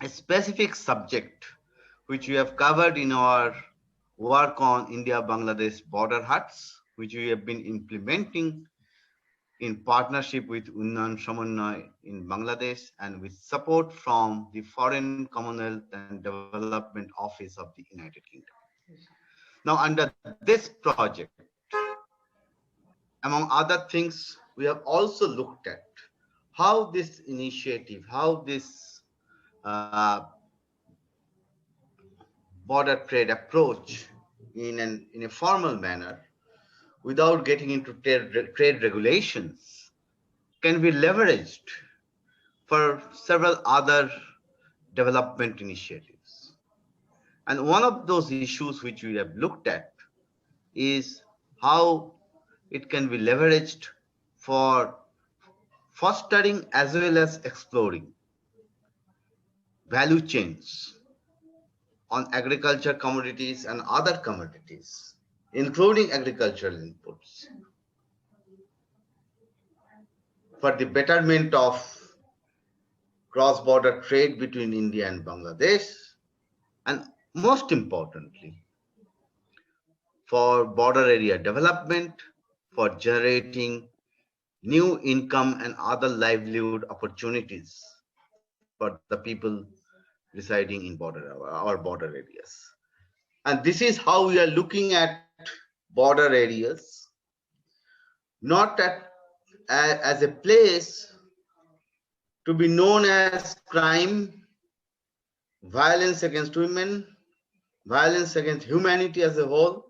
a specific subject which we have covered in our work on India-Bangladesh border huts, which we have been implementing in partnership with Unnayan Samanvay in Bangladesh and with support from the Foreign Commonwealth and Development Office of the United Kingdom. Now, under this project, among other things, we have also looked at how this initiative, how this border trade approach in a formal manner without getting into trade regulations can be leveraged for several other development initiatives. And one of those issues which we have looked at is how it can be leveraged for fostering as well as exploring value chains on agriculture commodities and other commodities, including agricultural inputs, for the betterment of cross-border trade between India and Bangladesh, and most importantly, for border area development, for generating new income and other livelihood opportunities for the people residing in our border areas. And this is how we are looking at border areas, not as a place to be known as crime, violence against women, violence against humanity as a whole,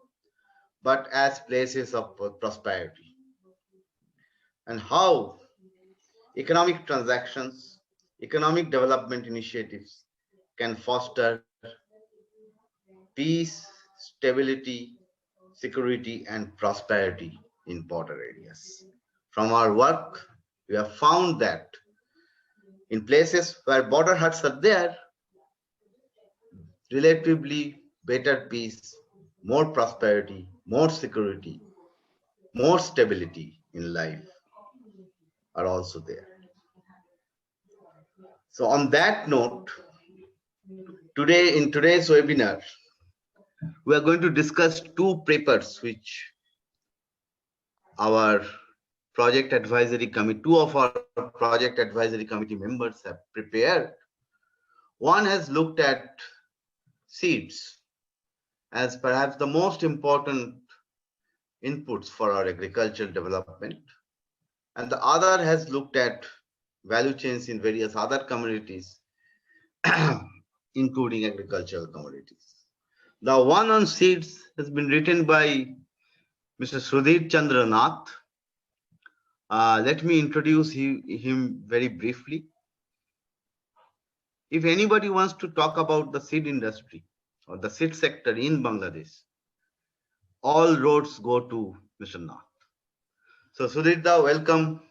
but as places of prosperity. And how economic transactions, economic development initiatives can foster peace, stability, security, and prosperity in border areas. From our work, we have found that in places where border huts are there, relatively better peace, more prosperity, more security, more stability in life are also there. So on that note, today in today's webinar, we are going to discuss two papers which our project advisory committee, two of our project advisory committee members have prepared. One has looked at seeds as perhaps the most important inputs for our agricultural development, and the other has looked at value chains in various other commodities, including agricultural commodities. The one on seeds has been written by Mr. Sudhir Chandra Nath. Let me introduce him very briefly. If anybody wants to talk about the seed industry or the seed sector in Bangladesh, all roads go to Mr. Nath. So Sudhir, welcome.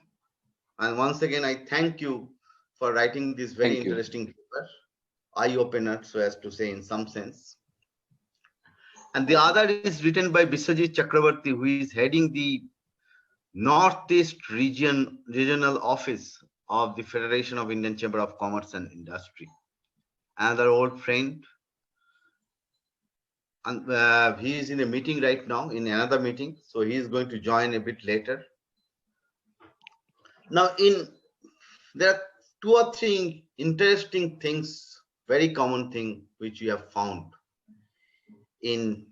And once again, I thank you for writing this very interesting paper, eye-opener, so as to say in some sense. And the other is written by Biswajit Chakrabarti, who is heading the Northeast Regional Office of the Federation of Indian Chamber of Commerce and Industry. Another old friend. And he is in a meeting right now, in another meeting, so he is going to join a bit later. Now, there are two or three interesting things, very common thing, which we have found in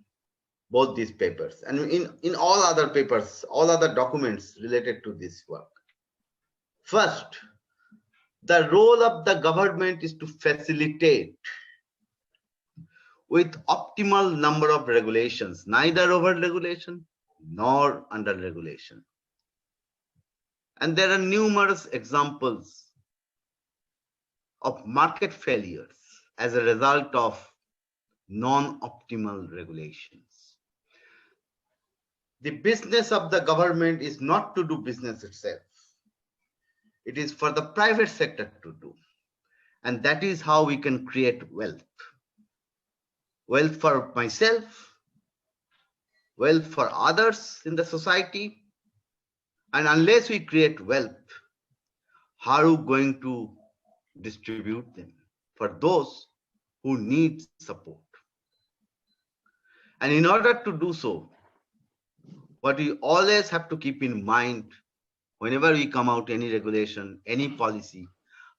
both these papers and in all other papers, all other documents related to this work. First, the role of the government is to facilitate with optimal number of regulations, neither over regulation nor under regulation. And there are numerous examples of market failures as a result of non-optimal regulations. The business of the government is not to do business itself. It is for the private sector to do. And that is how we can create wealth. Wealth for myself, wealth for others in the society. And unless we create wealth, how are we going to distribute them? for those who need support. And in order to do so, what we always have to keep in mind whenever we come out any regulation, any policy,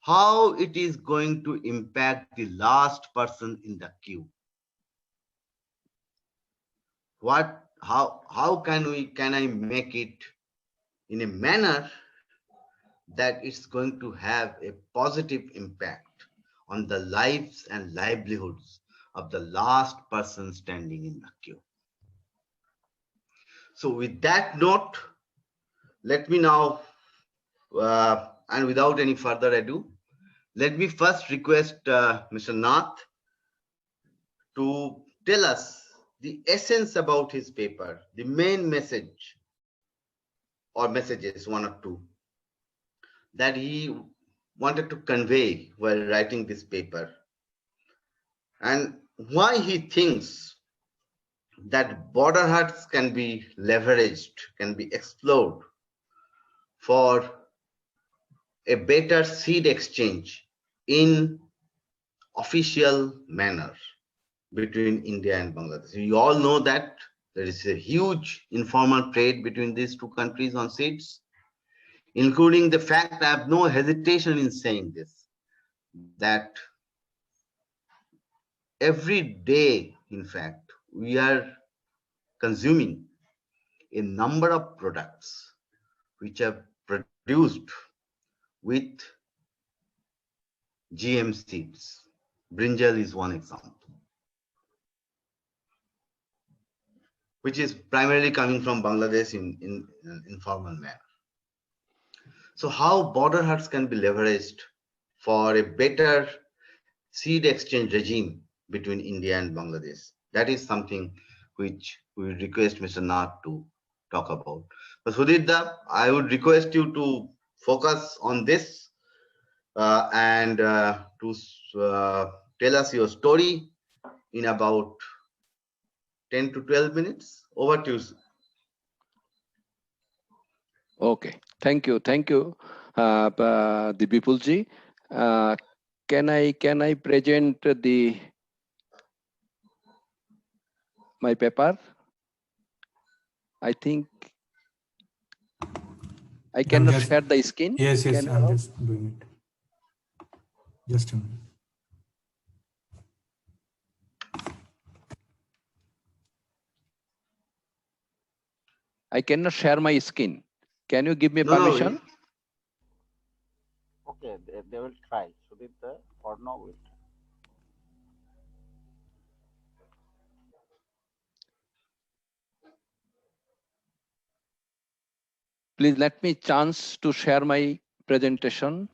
how it is going to impact the last person in the queue. How can I make it in a manner that it's going to have a positive impact on the lives and livelihoods of the last person standing in the queue. So with that note, let me now, and without any further ado, let me first request Mr. Nath to tell us the essence about his paper, the main message or messages, one or two, that he wanted to convey while writing this paper, and why he thinks that border huts can be leveraged, can be explored for a better seed exchange in official manner between India and Bangladesh. We all know that there is a huge informal trade between these two countries on seeds, including the fact, I have no hesitation in saying this, that every day, in fact, we are consuming a number of products which are produced with GM seeds. Brinjal is one example, which is primarily coming from Bangladesh in an informal manner. So how border huts can be leveraged for a better seed exchange regime between India and Bangladesh? That is something which we request Mr. Nath to talk about. But Sudhirda, I would request you to focus on this and to tell us your story in about 10 to 12 minutes. Over to you. Okay, thank you, the Bipulji. Can I present my paper? I think I cannot share the screen. Yes, I'm just doing it. Just a minute. I cannot share my screen. Can you give me permission? Okay, they will try. Sudhirda or no will try. Please let me chance to share my presentation.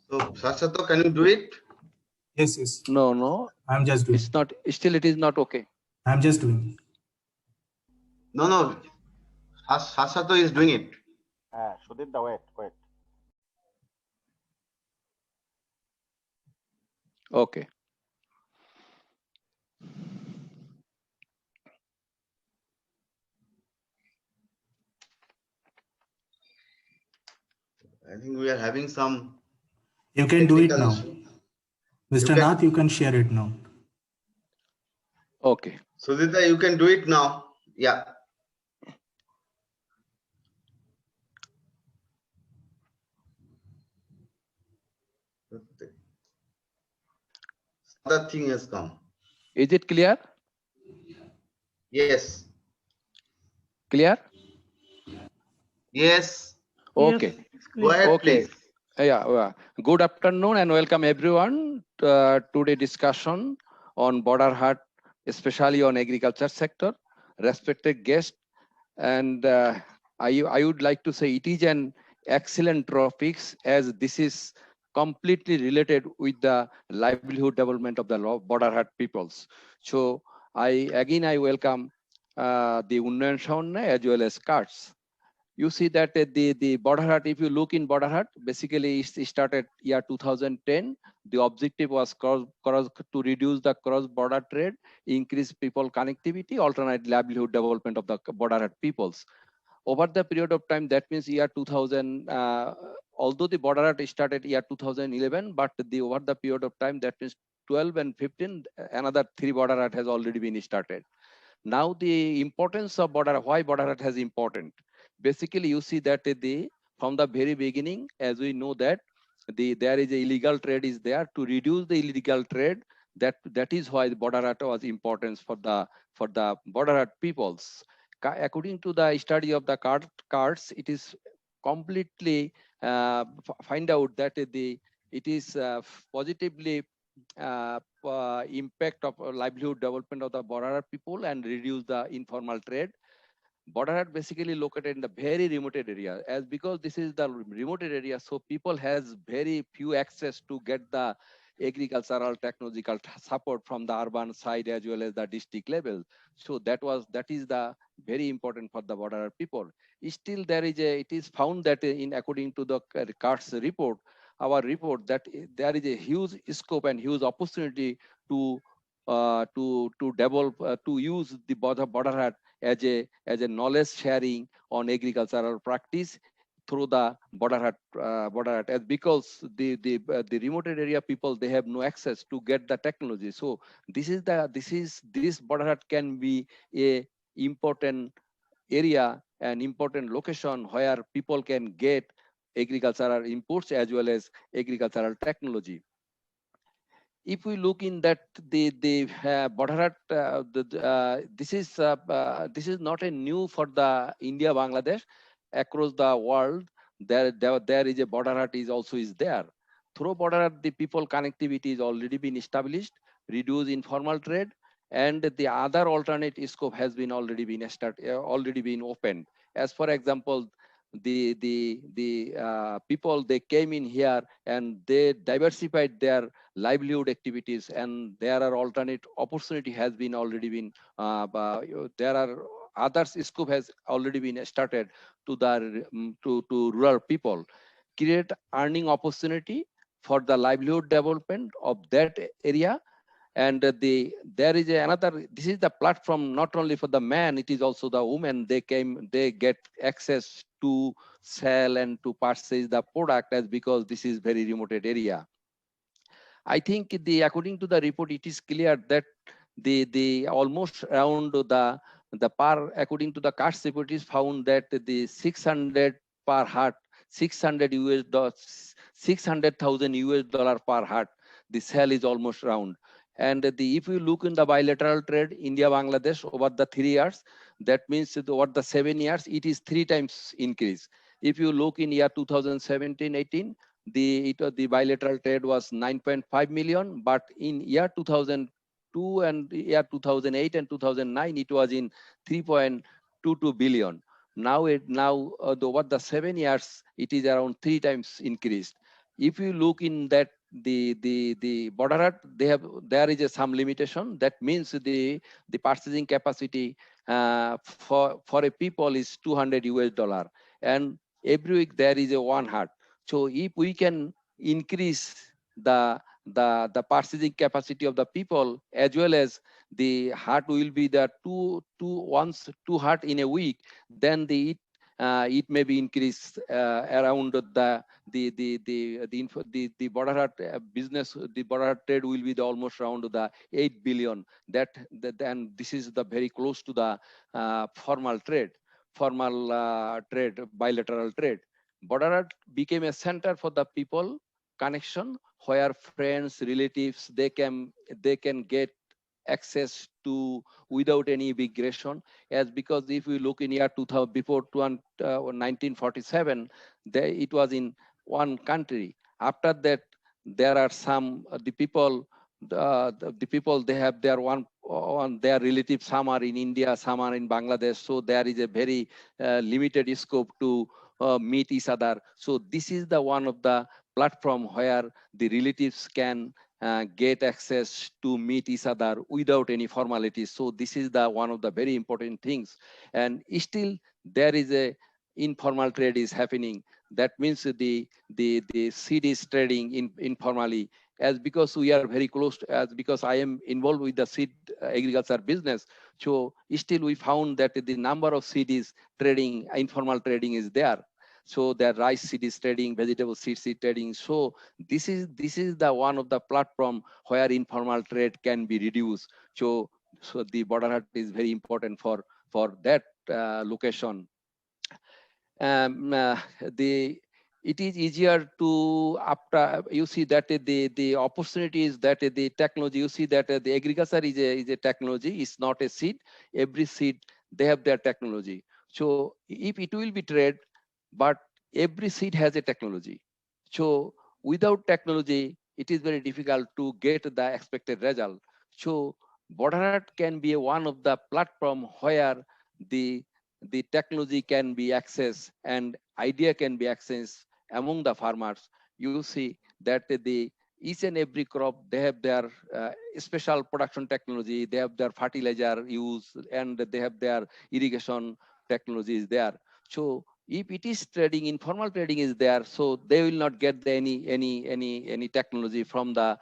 So, Sasato, can you do it? Yes. No. I'm just doing. It's not. Still, it is not okay. I'm just doing. No. Sasato is doing it. Sudhirda, wait. Okay. I think we are having some. You can do it now. Mr. Nath, you can share it now. Okay. Sudhirda, you can do it now. Yeah. That thing has come. Is it clear? Yes. Clear? Yes. Okay. Go ahead, Okay. please. Yeah. Good afternoon and welcome everyone to today's discussion on border hut, especially on agriculture sector. Respected guests, and I would like to say it is an excellent topics, as this is completely related with the livelihood development of the border hut peoples. So I welcome the Unnayan Shaunna as well as CARTS. You see that the border hut, if you look in border hut, basically it started year 2010. The objective was to reduce the cross-border trade, increase people connectivity, alternate livelihood development of the border hut peoples. Over the period of time, that means year 2000, although the border hat started year 2011, but over the period of time, that means 12 and 15, another 3 border hat has already been started. Now the importance of border, why border hat has important? Basically, you see that from the very beginning, as we know that there is a illegal trade is there. To reduce the illegal trade, that is why the border hat was important for the border hat peoples. According to the study of the cards, it is completely find out that it is positively impact of livelihood development of the border people and reduce the informal trade. Border are basically located in the very remote area, as because this is the remote area, so people has very few access to get the agricultural technological support from the urban side as well as the district level. So that is the very important for the border people. Still there is it is found that in according to the cards report, our report, that there is a huge scope and huge opportunity to develop to use the border as a knowledge sharing on agricultural practice through the border hat, as because the remote area people, they have no access to get the technology. So this border hat can be a important area, an important location where people can get agricultural inputs as well as agricultural technology. If we look in that the border hat, this is not a new for the India Bangladesh. Across the world, there is a border hat is also is there. Through border hat, the people connectivity is already been established, reduce informal trade, and the other alternate scope has been already been opened. As for example, the people, they came in here and they diversified their livelihood activities, and there are alternate opportunity has been already been there are others scope has already been started to the to rural people, create earning opportunity for the livelihood development of that area. And there is another, this is the platform not only for the man, it is also the women, they get access to sell and to purchase the product, as because this is very remote area. I think according to the report, it is clear that the almost around the per, according to the CARS report, is found that the 600 per heart, 600 US dollars, 600,000 US dollar per heart, the sale is almost round. And if you look in the bilateral trade, India Bangladesh over the 3 years, that means that over the 7 years, it is 3 times increase. If you look in year 2017-18, the bilateral trade was 9.5 million, but in year 2002 and year 2008 and 2009, it was in 3.22 billion. Now over the 7 years, it is around 3 times increased. If you look in that the border hat, there is some limitation. That means the purchasing capacity for a people is 200 US dollar, and every week there is a 1 heart. So if we can increase the purchasing capacity of the people, as well as the heart will be the two heart in a week, then it may be increased around the border heart business, the border heart trade will be almost around the 8 billion. Then this is the very close to the formal trade, bilateral trade. Border became a center for the people connection, where friends, relatives, they can get access to without any immigration. As because if we look in year 2000, before 1947, it was in one country. After that, there are some the people, they have their one their relatives, some are in India, some are in Bangladesh, so there is a very limited scope to meet each other. So this is the one of the platform where the relatives can get access to meet each other without any formalities. So this is the one of the very important things. And still there is a informal trade is happening. That means the seed is trading informally, as because we are very close to, as because I am involved with the seed agriculture business. So still we found that the number of seed is trading, informal trading is there. So that rice seed is trading, vegetable seed trading. So this is the one of the platform where informal trade can be reduced. So the border hut is very important for that location. um, the it is easier to after you see that the opportunity is that the technology, you see that the agriculture is a technology, it's not a seed. Every seed they have their technology. So if it will be trade, but every seed has a technology. So without technology it is very difficult to get the expected result. So border can be one of the platform where the the technology can be accessed and idea can be accessed among the farmers. You see that the each and every crop they have their special production technology, they have their fertilizer use, and they have their irrigation technologies there. So if it is trading, informal trading is there, so they will not get any technology from the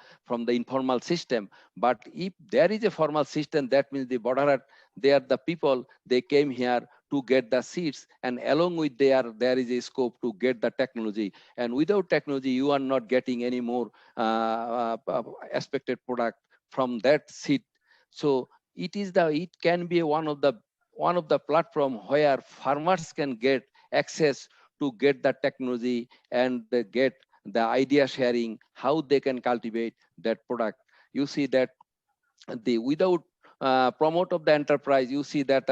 informal system. But if there is a formal system, that means the border, they are the people, they came here to get the seeds, and along with there is a scope to get the technology. And without technology you are not getting any more expected product from that seed. So it can be one of the platform where farmers can get access to get the technology and they get the idea sharing how they can cultivate that product. You see that the without promote of the enterprise, you see that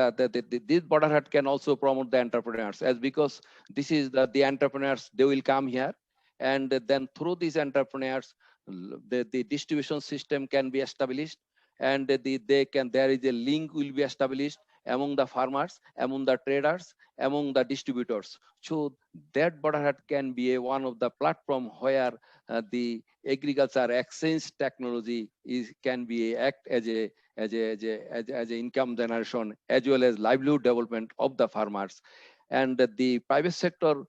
this border hut can also promote the entrepreneurs, as because this is the entrepreneurs, they will come here, and then through these entrepreneurs the distribution system can be established, and there is a link will be established among the farmers, among the traders, among the distributors. So that border hut can be one of the platform where the agriculture exchange technology is can be act as a income generation as well as livelihood development of the farmers. And the private sector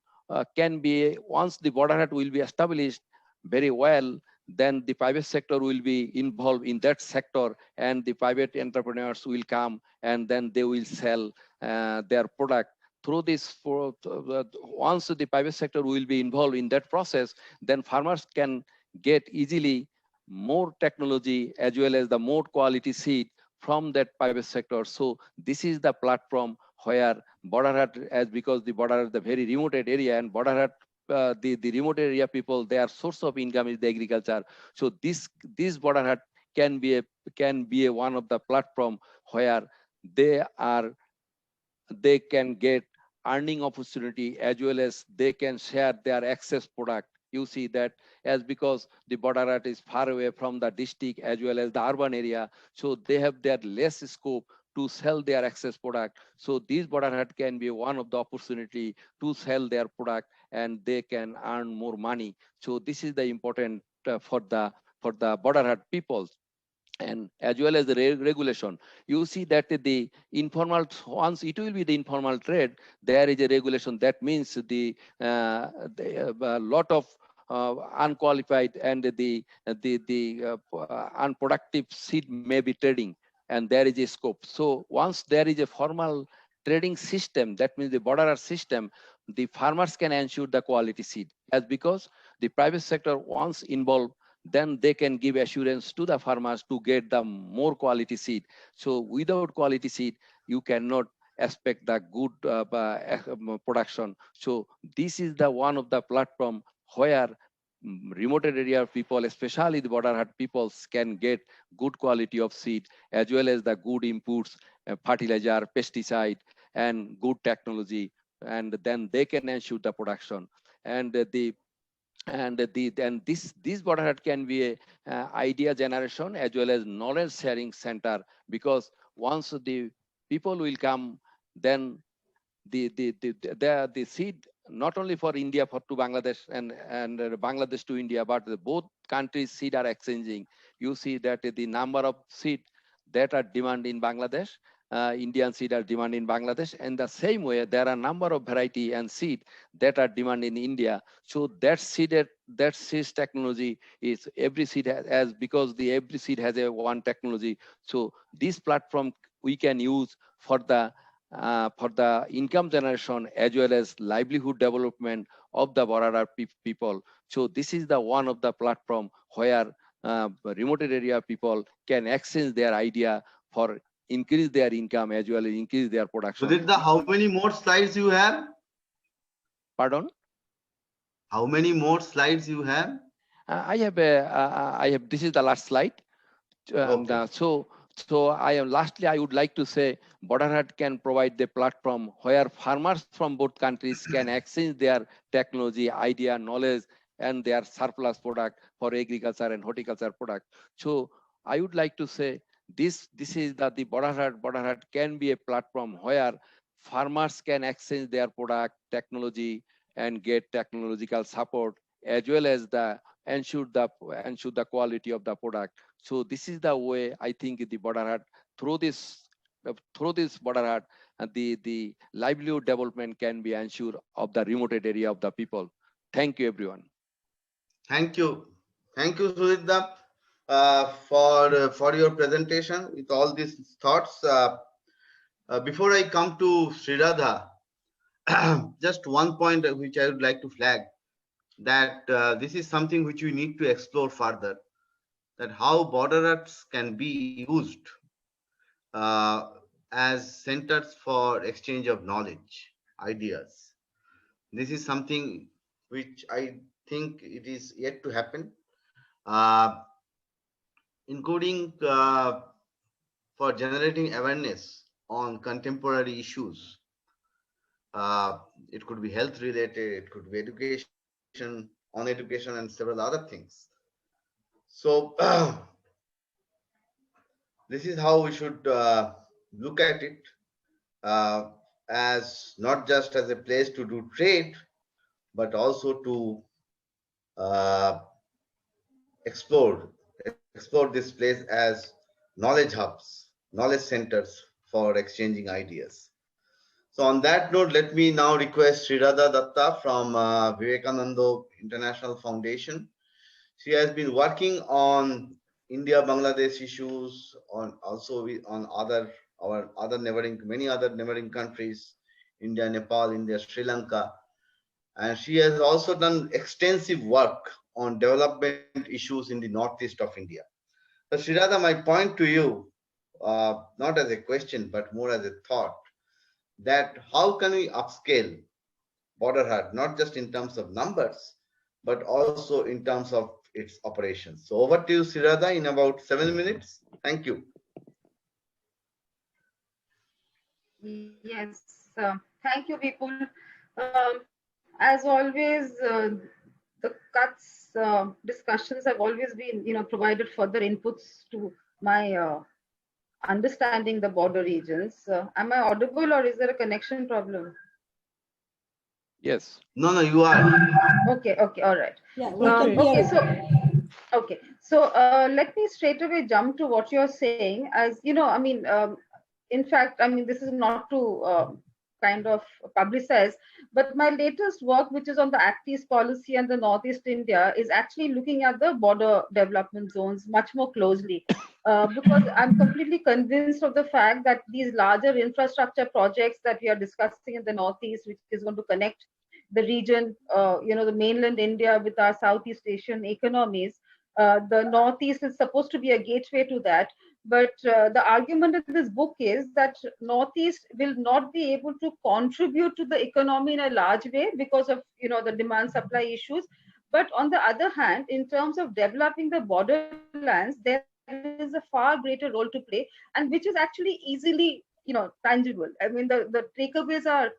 can be, once the border hut will be established very well, then the private sector will be involved in that sector, and the private entrepreneurs will come and then they will sell their product through this. Once the private sector will be involved in that process, then farmers can get easily more technology as well as the more quality seed from that private sector. So this is the platform where border hut, as because the border is the very remote area, and border hut the remote area people, their source of income is the agriculture. So this border hut can be a one of the platform where they are they can get earning opportunity as well as they can share their excess product. You see that, as because the border art is far away from the district as well as the urban area, so they have their less scope to sell their excess product. So this border hut can be one of the opportunity to sell their product and they can earn more money. So this is the important for the border hut people. And as well as the regulation, you see that the informal, once it will be the informal trade, there is a regulation. That means the lot of unqualified and the unproductive seed may be trading, and there is a scope. So once there is a formal trading system, that means the border system, the farmers can ensure the quality seed, as because the private sector once involved, then they can give assurance to the farmers to get the more quality seed. So without quality seed, you cannot expect the good production. So this is the one of the platform where remote area people, especially the border hut peoples, can get good quality of seed as well as the good inputs, fertilizer, pesticide, and good technology, and then they can ensure the production. And this border hut can be a idea generation as well as knowledge sharing center, because once the people will come, then the seed not only for India for to Bangladesh and Bangladesh to India, but both countries seed are exchanging. You see that the number of seed that are demand in Bangladesh, Indian seed are demand in Bangladesh, and the same way there are number of variety and seed that are demand in India. So that seed technology is every seed has, as because the every seed has a one technology. So this platform we can use for the for the income generation as well as livelihood development of the border people. So this is the one of the platform where remote area people can exchange their idea for increase their income as well as increase their production. Sudhita, how many more slides you have? Pardon? How many more slides you have? I have, this is the last slide. Okay. So lastly, I would like to say Borderhat can provide the platform where farmers from both countries can exchange their technology, idea, knowledge, and their surplus product for agriculture and horticulture product. So I would like to say this is that the Borderhat can be a platform where farmers can exchange their product, technology, and get technological support as well as the ensure the quality of the product. So this is the way I think the Borderhat through this Borderhat the livelihood development can be ensured of the remote area of the people. Thank you, everyone. Thank you. Thank you, Sudhita, for your presentation with all these thoughts. Before I come to Sriradha, just one point which I would like to flag, that this is something which we need to explore further, that how border apps can be used uh, as centers for exchange of knowledge, ideas. This is something which I think it is yet to happen, uh, including for generating awareness on contemporary issues. Uh, it could be health related, it could be education, on education, and several other things. So, this is how we should look at it, uh, as not just as a place to do trade, but also to uh, explore this place as knowledge hubs, knowledge centers for exchanging ideas. So on that note, let me now request Sriradha Datta from Vivekananda International Foundation. She has been working on India Bangladesh issues, on also on our other neighboring, many other neighboring countries, India, Nepal, India, Sri Lanka, and she has also done extensive work on development issues in the northeast of India. So Sriradha, my point to you, not as a question but more as a thought, that how can we upscale Borderhat, not just in terms of numbers, but also in terms of its operations. So over to you, Sirada, in about 7 minutes. Thank you. Yes, thank you, people. As always, the cuts discussions have always been, provided further inputs to my understanding the border regions. Am I audible or is there a connection problem? Yes. No, you are. Okay, all right. Yeah, we can hear Okay, you. so let me straight away jump to what you're saying. As you know, in fact, this is not to kind of publicize, but my latest work, which is on the Act East policy and the Northeast India, is actually looking at the border development zones much more closely. Because I'm completely convinced of the fact that these larger infrastructure projects that we are discussing in the Northeast, which is going to connect the region, the mainland India with our Southeast Asian economies. The Northeast is supposed to be a gateway to that. But the argument of this book is that Northeast will not be able to contribute to the economy in a large way because of the demand supply issues. But on the other hand, in terms of developing the borderlands, there is a far greater role to play, and which is actually easily tangible. The takeaways are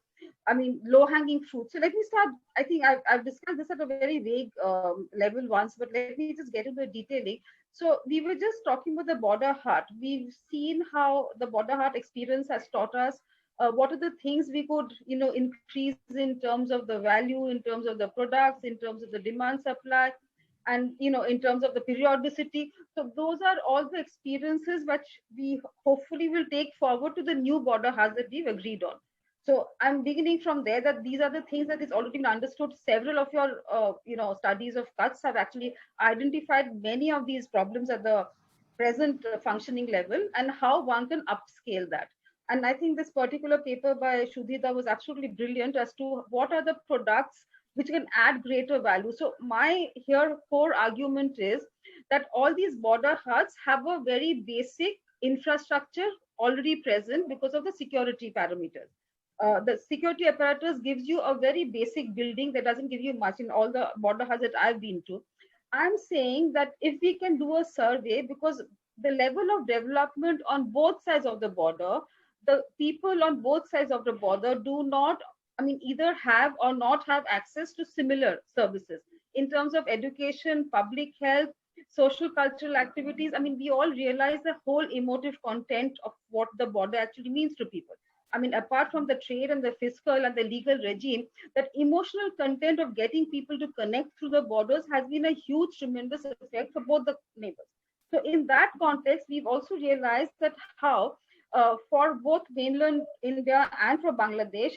low hanging fruit. So let me start. I think I've discussed this at a very vague level once, but let me just get into the detailing. So we were just talking about the border heart. We've seen how the border heart experience has taught us what are the things we could, increase in terms of the value, in terms of the products, in terms of the demand supply, and in terms of the periodicity. So those are all the experiences which we hopefully will take forward to the new border hearts that we've agreed on. So I'm beginning from there that these are the things that is already been understood. Several of your studies of cuts have actually identified many of these problems at the present functioning level and how one can upscale that. And I think this particular paper by Shudhita was absolutely brilliant as to what are the products which can add greater value. So my here core argument is that all these border huts have a very basic infrastructure already present because of the security parameters. The security apparatus gives you a very basic building that doesn't give you much in all the border huts that I've been to. I'm saying that if we can do a survey, because the level of development on both sides of the border, the people on both sides of the border do not, I mean, either have or not have access to similar services in terms of education, public health, social cultural activities. I mean, we all realize the whole emotive content of what the border actually means to people. I mean, apart from the trade and the fiscal and the legal regime, that emotional content of getting people to connect through the borders has been a huge, tremendous effect for both the neighbors. So, in that context, we've also realized that how for both mainland India and for Bangladesh,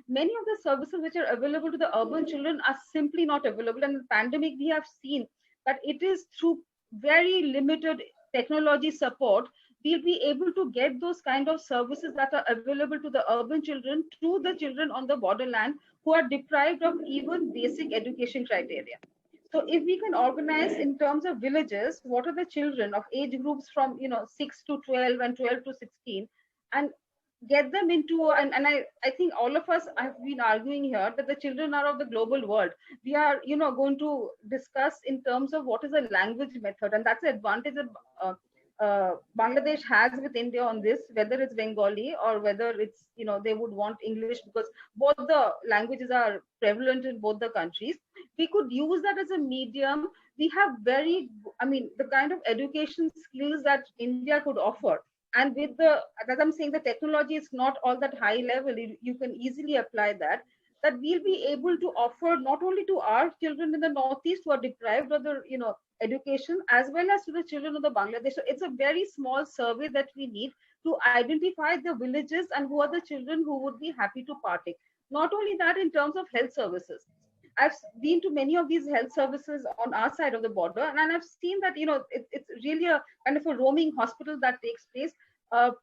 many of the services which are available to the urban children are simply not available. And in the pandemic, we have seen that it is through very limited technology support we'll be able to get those kind of services that are available to the urban children to the children on the borderland who are deprived of even basic education criteria. So if we can organize in terms of villages, what are the children of age groups from 6 to 12 and 12 to 16, and get them into, and I think all of us have been arguing here that the children are of the global world. We are going to discuss in terms of what is a language method, and that's the advantage that Bangladesh has with India on this, whether it's Bengali or whether it's they would want English, because both the languages are prevalent in both the countries. We could use that as a medium. We have very, I mean, the kind of education skills that India could offer. And with the, as I'm saying, the technology is not all that high level. You can easily apply that. That we'll be able to offer not only to our children in the Northeast who are deprived of the, education, as well as to the children of the Bangladesh. So it's a very small survey that we need to identify the villages and who are the children who would be happy to partake. Not only that, in terms of health services, I've been to many of these health services on our side of the border, and I've seen that it's really a kind of a roaming hospital that takes place.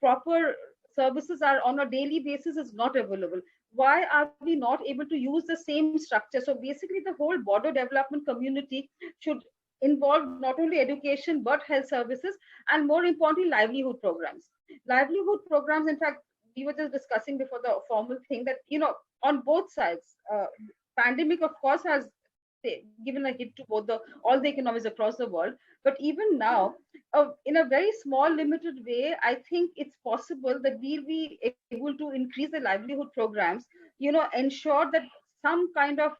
Proper services are on a daily basis is not available. Why are we not able to use the same structure? So basically, the whole border development community should involve not only education but health services, and more importantly, livelihood programs. Livelihood programs, in fact, we were just discussing before the formal thing that on both sides. Pandemic, of course, has given a hit to both all the economies across the world. But even now, in a very small, limited way, I think it's possible that we'll be able to increase the livelihood programs. Ensure that some kind of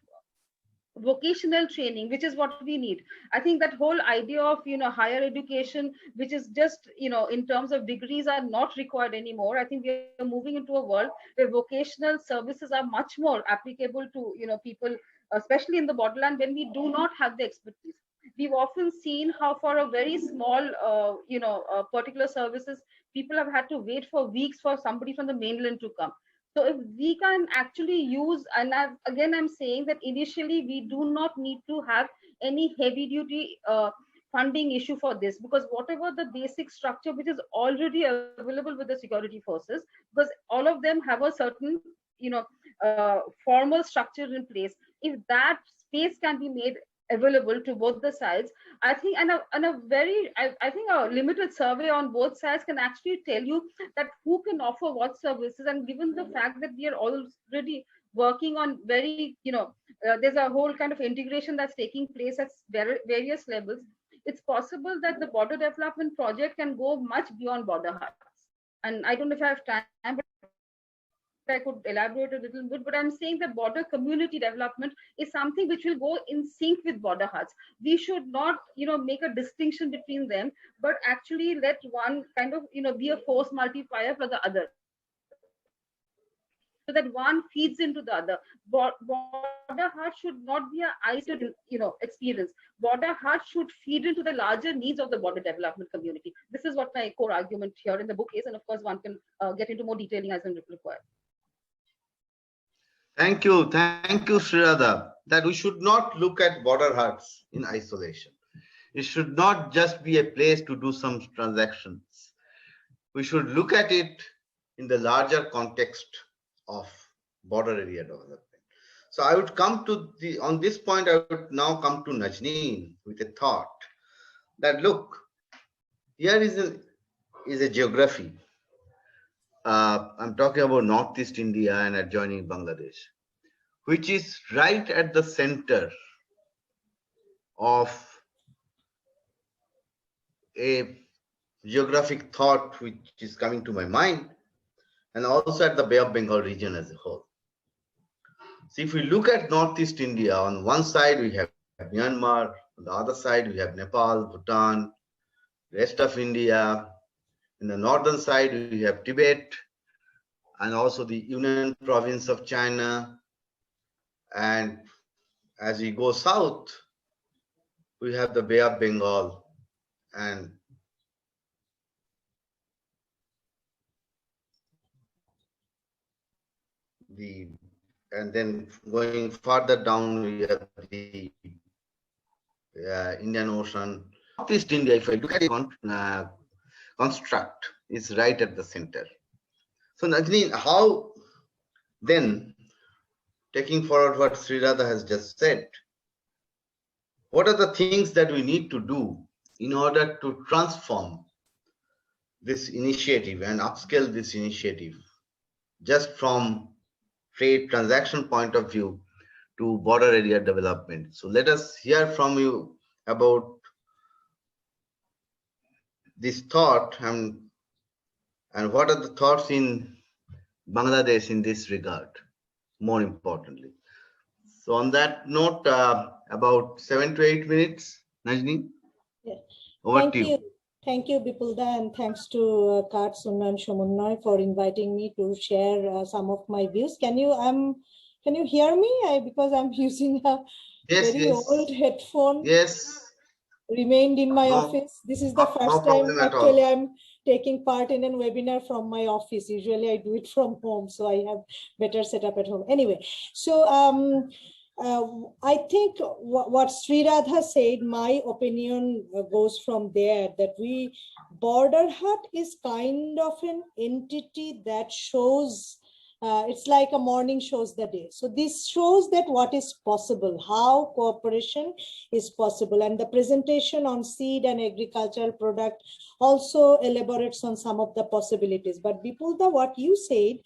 vocational training, which is what we need. I think that whole idea of higher education, which is just in terms of degrees, are not required anymore. I think we are moving into a world where vocational services are much more applicable to people, especially in the borderland, when we do not have the expertise. We've often seen how for a very small particular services, people have had to wait for weeks for somebody from the mainland to come. So if we can actually use, and I'm saying that initially we do not need to have any heavy duty funding issue for this, because whatever the basic structure which is already available with the security forces, because all of them have a certain formal structure in place. If that space can be made available to both the sides, I think, I think a limited survey on both sides can actually tell you that who can offer what services. And given the fact that we are already working on very, there's a whole kind of integration that's taking place at various levels, it's possible that the border development project can go much beyond border huts. And I don't know if I have time, but I could elaborate a little bit, but I'm saying that border community development is something which will go in sync with border huts. We should not, make a distinction between them, but actually let one kind of, be a force multiplier for the other, so that one feeds into the other. Border hut should not be an isolated, experience. Border hut should feed into the larger needs of the border development community. This is what my core argument here in the book is, and of course, one can get into more detailing as and required. Thank you, Srirada. That we should not look at border huts in isolation. It should not just be a place to do some transactions. We should look at it in the larger context of border area development. So I would come to on this point, I would now come to Najneen with a thought that look, here is a geography. I'm talking about Northeast India and adjoining Bangladesh, which is right at the center of a geographic thought which is coming to my mind, and also at the Bay of Bengal region as a whole. So if we look at Northeast India, on one side we have Myanmar, on the other side we have Nepal, Bhutan, rest of India. In the northern side we have Tibet, and also the Yunnan province of China. And as we go south, we have the Bay of Bengal, and then going further down, we have the Indian Ocean. Northeast India, if I look at the construct, is right at the center. So Najneen, how then, taking forward what Sriradha has just said, what are the things that we need to do in order to transform this initiative and upscale this initiative just from trade transaction point of view to border area development? So let us hear from you about this thought, and what are the thoughts in Bangladesh in this regard, more importantly. So on that note, about 7 to 8 minutes, Najni, Yeah. over to you. Thank you, Bipulda, and thanks to Haats and Shomunnoy for inviting me to share some of my views. Can you hear me? Because I'm using a very old headphone. Yes. Remained in my office. This is the first time actually I'm taking part in a webinar from my office. Usually I do it from home, so I have better setup at home. Anyway, so I think what Sriradha said, my opinion goes from there, that Border Hut is kind of an entity that shows, it's like a morning shows the day. So this shows that what is possible, how cooperation is possible. And the presentation on seed and agricultural product also elaborates on some of the possibilities. But Bipulda, what you said,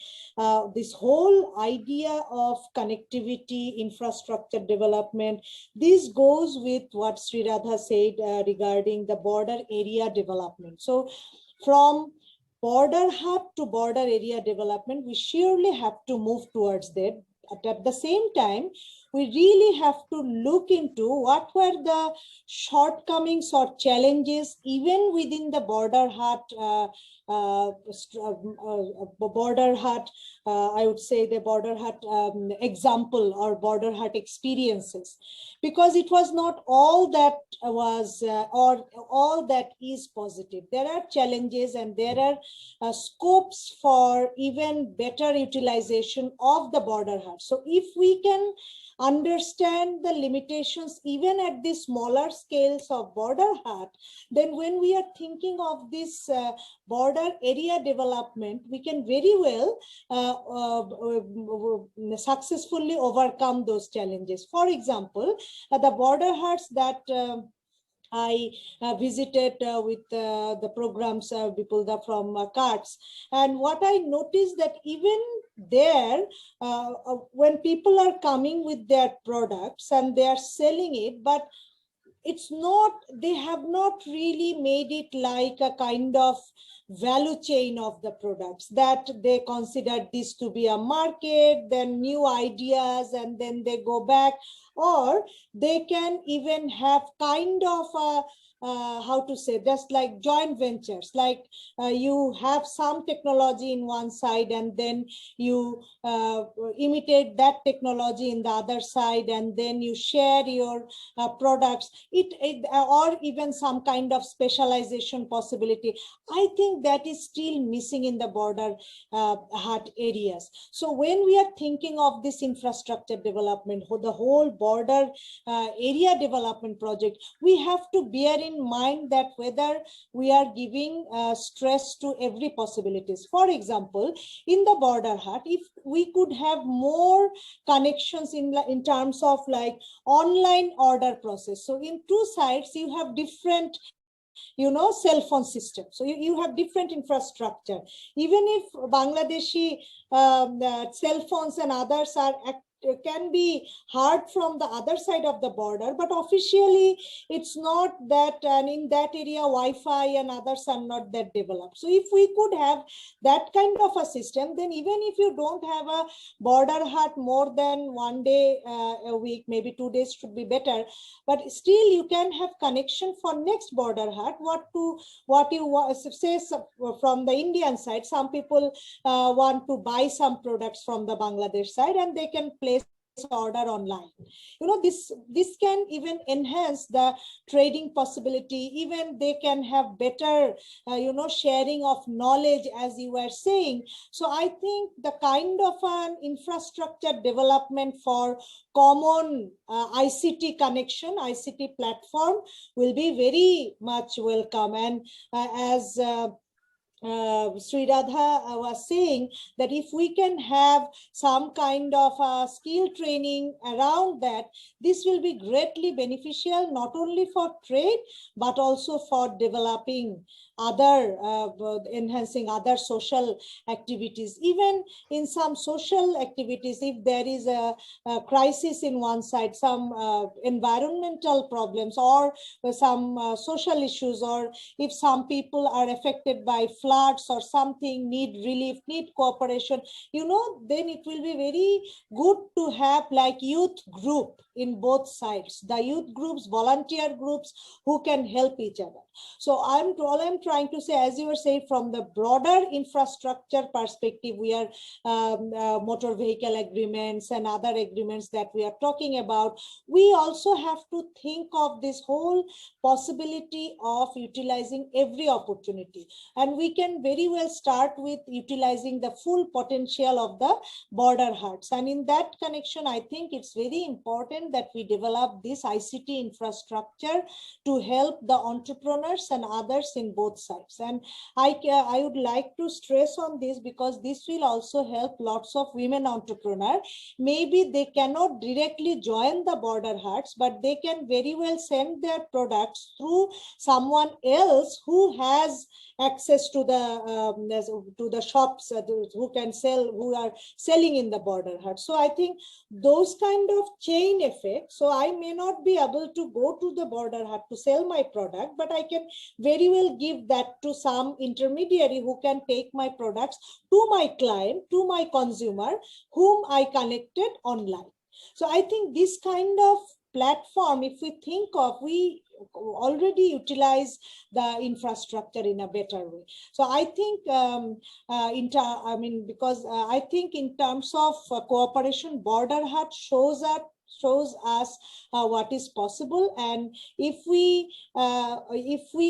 this whole idea of connectivity, infrastructure development, this goes with what Sriradha said regarding the border area development. So from border hub to border area development, we surely have to move towards that. At the same time, we really have to look into what were the shortcomings or challenges even within the border hut, I would say the border hut example or border hut experiences, because it was not all that was or all that is positive. There are challenges and there are scopes for even better utilization of the border hut. So if we can understand the limitations even at the smaller scales of border hut, then when we are thinking of this border area development, we can very well successfully overcome those challenges. For example, the border huts that I visited with the programs, Bipulda from Haats, and what I noticed that even there, when people are coming with their products and they are selling it, but it's not, they have not really made it like a kind of value chain of the products, that they consider this to be a market, then new ideas, and then they go back. Or they can even have kind of a, how to say, just like joint ventures, like you have some technology in one side and then you imitate that technology in the other side, and then you share your products, or even some kind of specialization possibility. I think that is still missing in the border hut areas. So when we are thinking of this infrastructure development, the whole border area development project, we have to bear in in mind that whether we are giving stress to every possibilities. For example, in the border hut, if we could have more connections in terms of like online order process. So in two sides, you have different cell phone system. So you have different infrastructure. Even if Bangladeshi cell phones and others can be heard from the other side of the border, but officially it's not that, and in that area Wi-Fi and others are not that developed. So if we could have that kind of a system, then even if you don't have a border hut more than one day a week, maybe 2 days should be better, but still you can have connection for next border hut. What you say from the Indian side, some people want to buy some products from the Bangladesh side and they can place order online. This can even enhance the trading possibility. Even they can have better sharing of knowledge, as you were saying. So I think the kind of an infrastructure development for common ICT connection, ICT platform will be very much welcome. And as Sri Radha was saying, that if we can have some kind of skill training around that, this will be greatly beneficial, not only for trade, but also for developing other, enhancing other social activities. Even in some social activities, if there is a crisis in one side, some environmental problems or some social issues, or if some people are affected by floods or something, need relief, need cooperation, then it will be very good to have like youth group in both sides, the youth groups, volunteer groups who can help each other. So all I'm trying to say, as you were saying, from the broader infrastructure perspective, we are motor vehicle agreements and other agreements that we are talking about. We also have to think of this whole possibility of utilizing every opportunity. And we can very well start with utilizing the full potential of the border huts. And in that connection, I think it's very important that we develop this ICT infrastructure to help the entrepreneurs and others in both sides. And I would like to stress on this, because this will also help lots of women entrepreneurs. Maybe they cannot directly join the border huts, but they can very well send their products through someone else who has access to the shops who can sell, who are selling in the border hut. So I think those kind of chain effects. So I may not be able to go to the border hut to sell my product, but I can very well give that to some intermediary who can take my products to my client, to my consumer, whom I connected online. So I think this kind of platform, if we think of, we already utilize the infrastructure in a better way. So I think, because I think in terms of cooperation, border hut shows us what is possible. And if we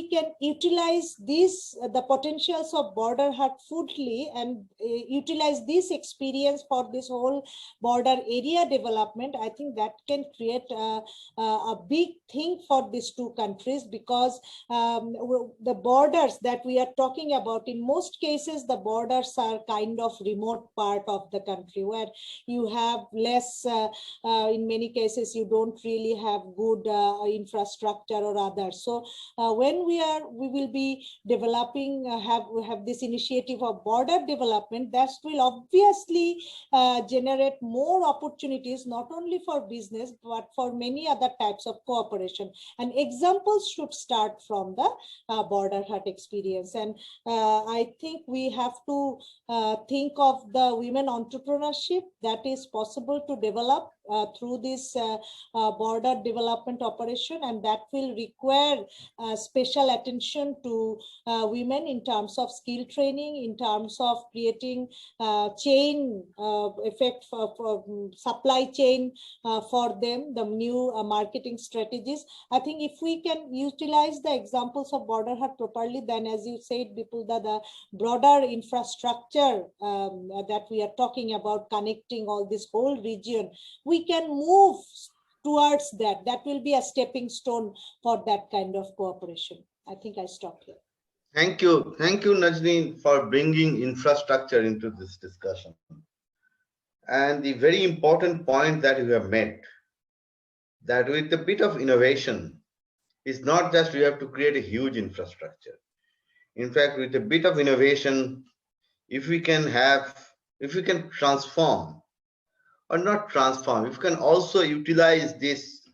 can utilize this, the potentials of border hut fully, and utilize this experience for this whole border area development, I think that can create a big thing for these two countries. Because the borders that we are talking about, in most cases the borders are kind of remote part of the country, where you have less in many cases you don't really have good infrastructure or others. So when we will be developing, have this initiative of border development, that will obviously generate more opportunities, not only for business, but for many other types of cooperation. And examples should start from the border hut experience. And I think we have to think of the women entrepreneurship that is possible to develop through this border development operation, and that will require special attention to women in terms of skill training, in terms of creating chain effect for supply chain for them, the new marketing strategies. I think if we can utilize the examples of border hut properly, then as you said, people, the broader infrastructure that we are talking about, connecting all this whole region, we can move towards that. That will be a stepping stone for that kind of cooperation. I think I stop here. Thank you, Najni, for bringing infrastructure into this discussion. And the very important point that you have made, that with a bit of innovation, it's not just you have to create a huge infrastructure. In fact, with a bit of innovation, if we can transform, or not transform, if we can also utilize this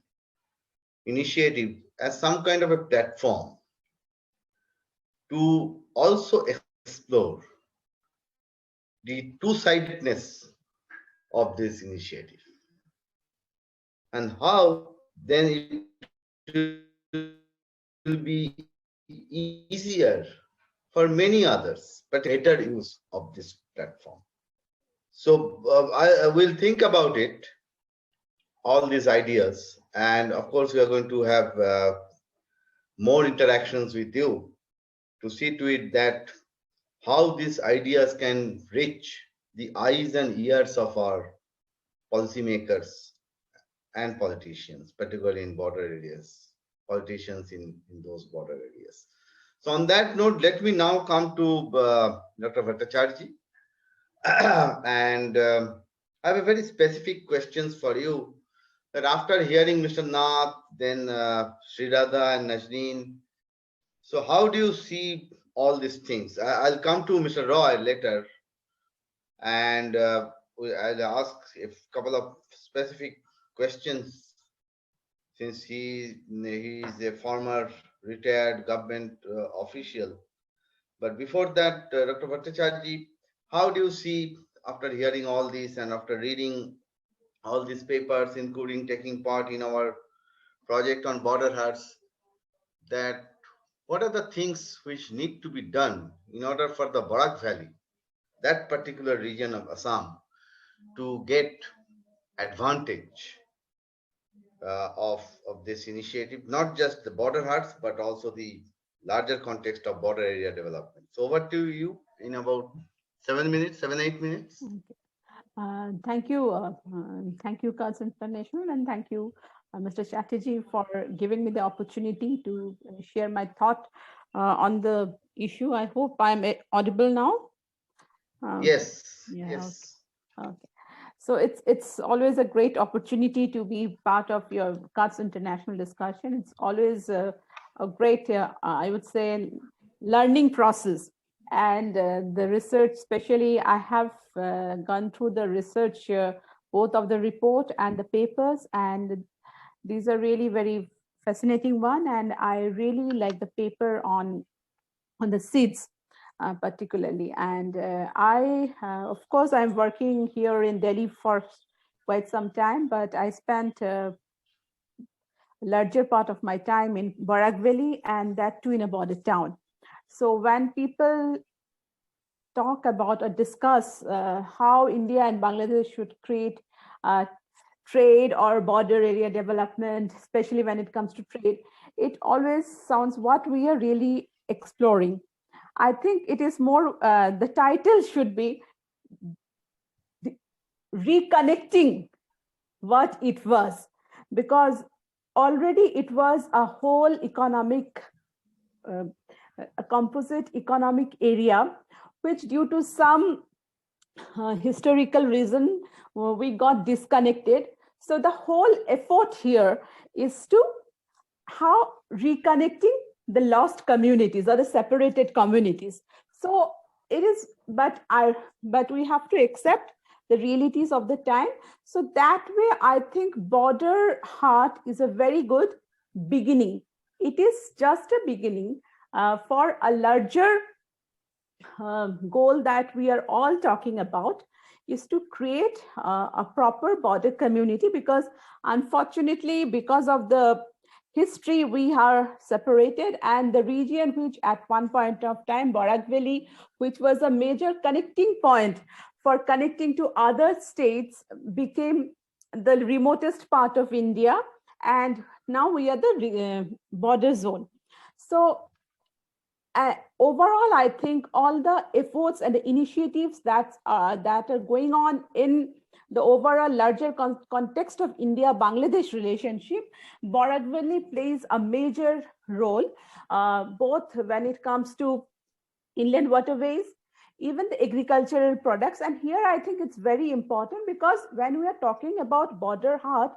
initiative as some kind of a platform to also explore the two-sidedness of this initiative and how then it will be easier for many others, but better use of this platform. So I will think about it, all these ideas, and of course we are going to have more interactions with you to see to it that how these ideas can reach the eyes and ears of our policymakers and politicians, particularly in border areas, politicians in those border areas. So on that note, let me now come to Dr. Bhattacharya. And I have a very specific questions for you. That after hearing Mr. Nath, then Sriradha and Najneen, so how do you see all these things? I'll come to Mr. Roy later, and I'll ask a couple of specific questions, since he is a former retired government official. But before that, Dr. Bhattacharya, how do you see, after hearing all this and after reading all these papers, including taking part in our project on border huts, that what are the things which need to be done in order for the Barak Valley, that particular region of Assam, to get advantage of this initiative, not just the border huts, but also the larger context of border area development. So over to you in about 7 minutes, 7-8 minutes. Thank you, Cards International, and thank you, Mr. Chatterjee, for giving me the opportunity to share my thought on the issue. I hope I'm audible now. Yes. Yeah, Yes. Okay. So it's always a great opportunity to be part of your Cards International discussion. It's always a great, I would say, learning process. And the research, especially, I have gone through the research, both of the report and the papers, and these are really very fascinating one. And I really like the paper on the seeds. Particularly, and of course, I'm working here in Delhi for quite some time, but I spent a larger part of my time in Barak Valley, and that too in a border town. So when people talk about or discuss how India and Bangladesh should create trade or border area development, especially when it comes to trade, it always sounds what we are really exploring. I think it is more, the title should be reconnecting what it was, because already it was a whole economic, a composite economic area, which due to some historical reason, we got disconnected. So the whole effort here is to how reconnecting the lost communities or the separated communities. So it is, but we have to accept the realities of the time. So that way, I think Border Heart is a very good beginning. It is just a beginning for a larger goal that we are all talking about, is to create a proper border community, because unfortunately, because of the history, we are separated, and the region which at one point of time, Barak Valley, which was a major connecting point for connecting to other states, became the remotest part of India, and now we are the border zone. So overall, I think all the efforts and the initiatives that are going on in the overall larger context of India-Bangladesh relationship, Borak Valley plays a major role, both when it comes to inland waterways, even the agricultural products. And here I think it's very important, because when we are talking about border Haat,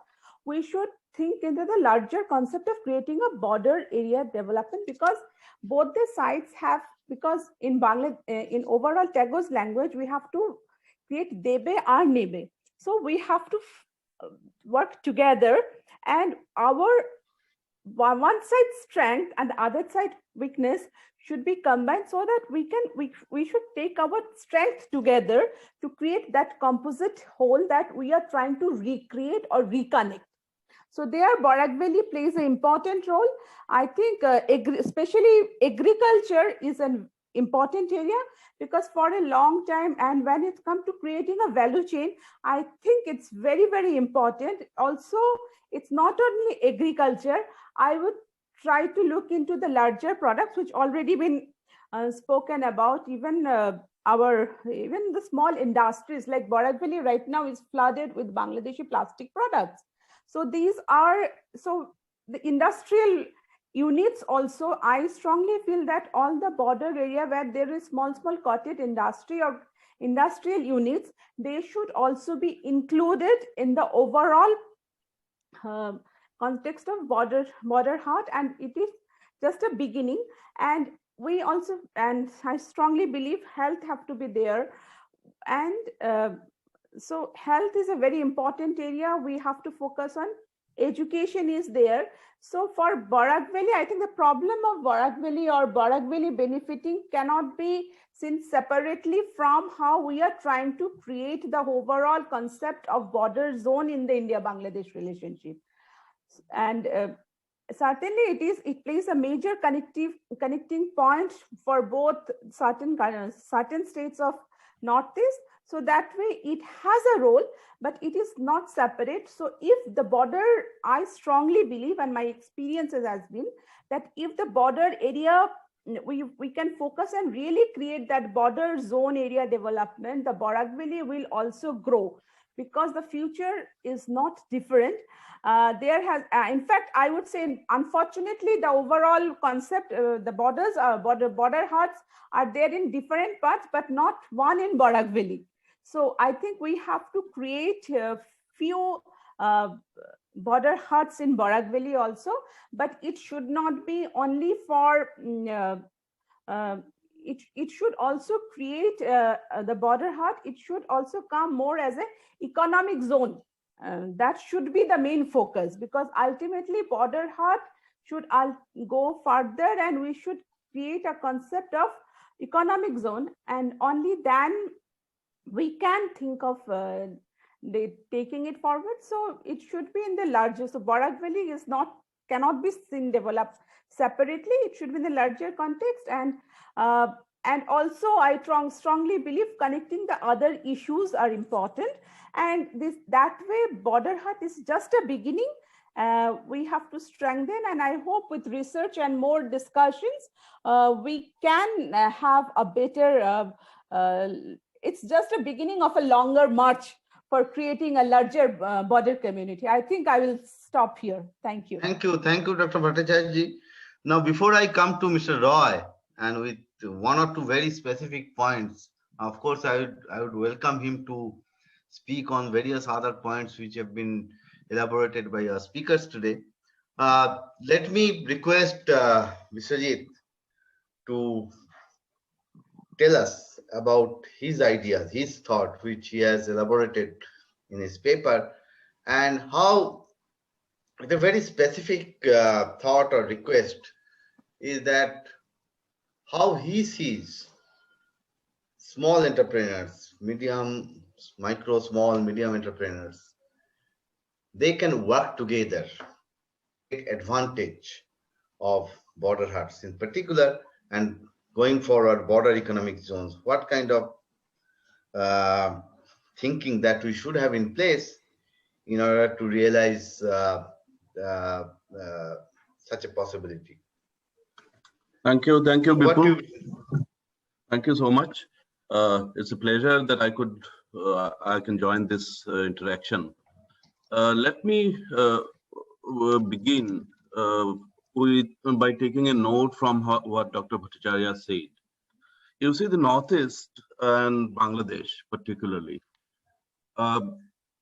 we should think into the larger concept of creating a border area development, because both the sides have, because in Bangladesh, in overall Tago's language, we have to create debe or nebe. So we have to work together, and our one side strength and the other side weakness should be combined, so that we should take our strength together to create that composite whole that we are trying to recreate or reconnect. So there, Borak Valley plays an important role. I think especially agriculture is an important area, because for a long time, and when it comes to creating a value chain, I think it's very, very important. Also, it's not only agriculture. I would try to look into the larger products, which already been spoken about. Even even the small industries like Borak Valley right now is flooded with Bangladeshi plastic products. So these are, so the industrial units also, I strongly feel that all the border area where there is small cottage industry or industrial units, they should also be included in the overall context of border Haat, and it is just a beginning. And we also, and I strongly believe health have to be there. And so health is a very important area we have to focus on. Education is there. So for Borak Valley, I think the problem of Borak Valley or Borak Valley benefiting cannot be seen separately from how we are trying to create the overall concept of border zone in the India-Bangladesh relationship. And certainly it plays a major connecting point for both certain states of Northeast. So that way it has a role, but it is not separate. So if the border, I strongly believe, and my experiences has been that if the border area, we can focus and really create that border zone area development, the Borak Valley will also grow, because the future is not different. There has, in fact, I would say, unfortunately, the overall concept, the borders, border Haats are there in different parts, but not one in Borak Valley. So I think we have to create a few border Haats in Borak Valley also, but it should not be only for, it should also create the border Haat. It should also come more as an economic zone. That should be the main focus, because ultimately border Haat should go further, and we should create a concept of economic zone, and only then we can think of taking it forward. So it should be in the larger. So Borak Valley cannot be seen developed separately. It should be in the larger context, and also I strongly believe connecting the other issues are important. And that way border Haat is just a beginning. We have to strengthen, and I hope with research and more discussions, we can have a better, it's just a beginning of a longer march for creating a larger border community. I think I will stop here. Thank you. Thank you, Dr. Bhattacharya. Now, before I come to Mr. Roy, and with one or two very specific points, of course, I would welcome him to speak on various other points which have been elaborated by our speakers today. Let me request Mr. to tell us about his ideas, his thought, which he has elaborated in his paper, and how the very specific thought or request is that how he sees small entrepreneurs, medium, micro, small, medium entrepreneurs, they can work together, take advantage of border Haats in particular, and going forward, border economic zones. What kind of thinking that we should have in place in order to realize such a possibility? Thank you, What do Bipul. you, Thank you so much. It's a pleasure that I can join this interaction. Let me begin by taking a note from what Dr. Bhattacharya said. You see, the Northeast and Bangladesh particularly,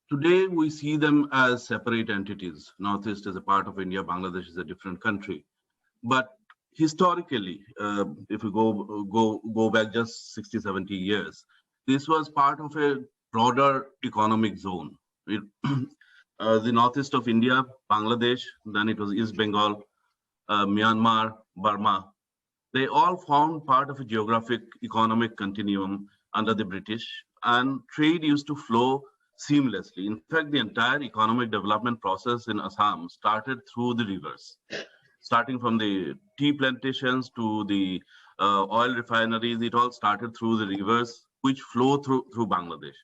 today we see them as separate entities. Northeast is a part of India, Bangladesh is a different country. But historically, if we go back just 60, 70 years, this was part of a broader economic zone. The northeast of India, Bangladesh, then it was East Bengal, Myanmar, Burma. They all formed part of a geographic economic continuum under the British, and trade used to flow seamlessly. In fact, the entire economic development process in Assam started through the rivers, starting from the tea plantations to the oil refineries. It all started through the rivers which flow through Bangladesh.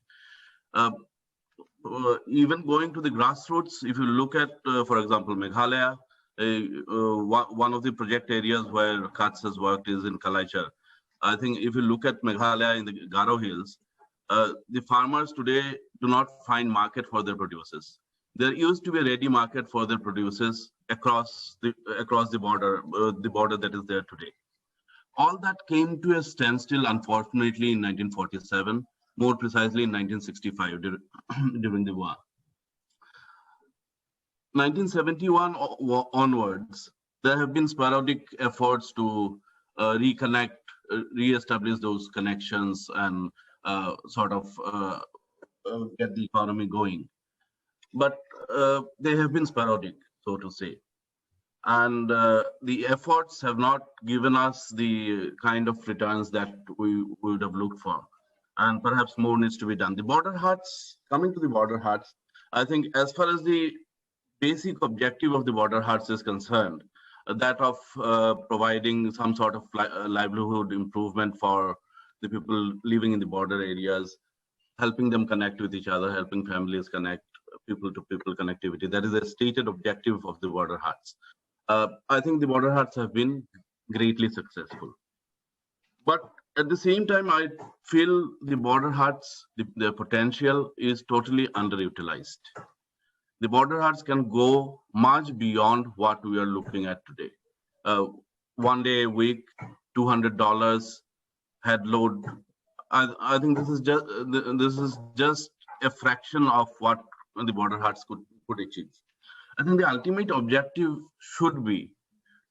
Even going to the grassroots, if you look at, for example, Meghalaya, one of the project areas where Haats has worked is in Kalaichar. I think if you look at Meghalaya in the Garo Hills, the farmers today do not find market for their produces. There used to be a ready market for their produces across the border that is there today. All that came to a standstill, unfortunately, in 1947, more precisely in 1965 during the war. 1971 onwards, there have been sporadic efforts to reconnect, re-establish those connections and get the economy going. But they have been sporadic, so to say. And the efforts have not given us the kind of returns that we would have looked for. And perhaps more needs to be done. The border Haats, coming to the border Haats, I think as far as the basic objective of the border Haats is concerned, that of providing some sort of livelihood improvement for the people living in the border areas, helping them connect with each other, helping families connect, people-to-people connectivity. That is a stated objective of the border Haats. I think the border Haats have been greatly successful. But at the same time, I feel the border Haats, their potential is totally underutilized. The border Haats can go much beyond what we are looking at today. 1 day a week, $200 head load. I think this is just a fraction of what the border Haats could achieve. I think the ultimate objective should be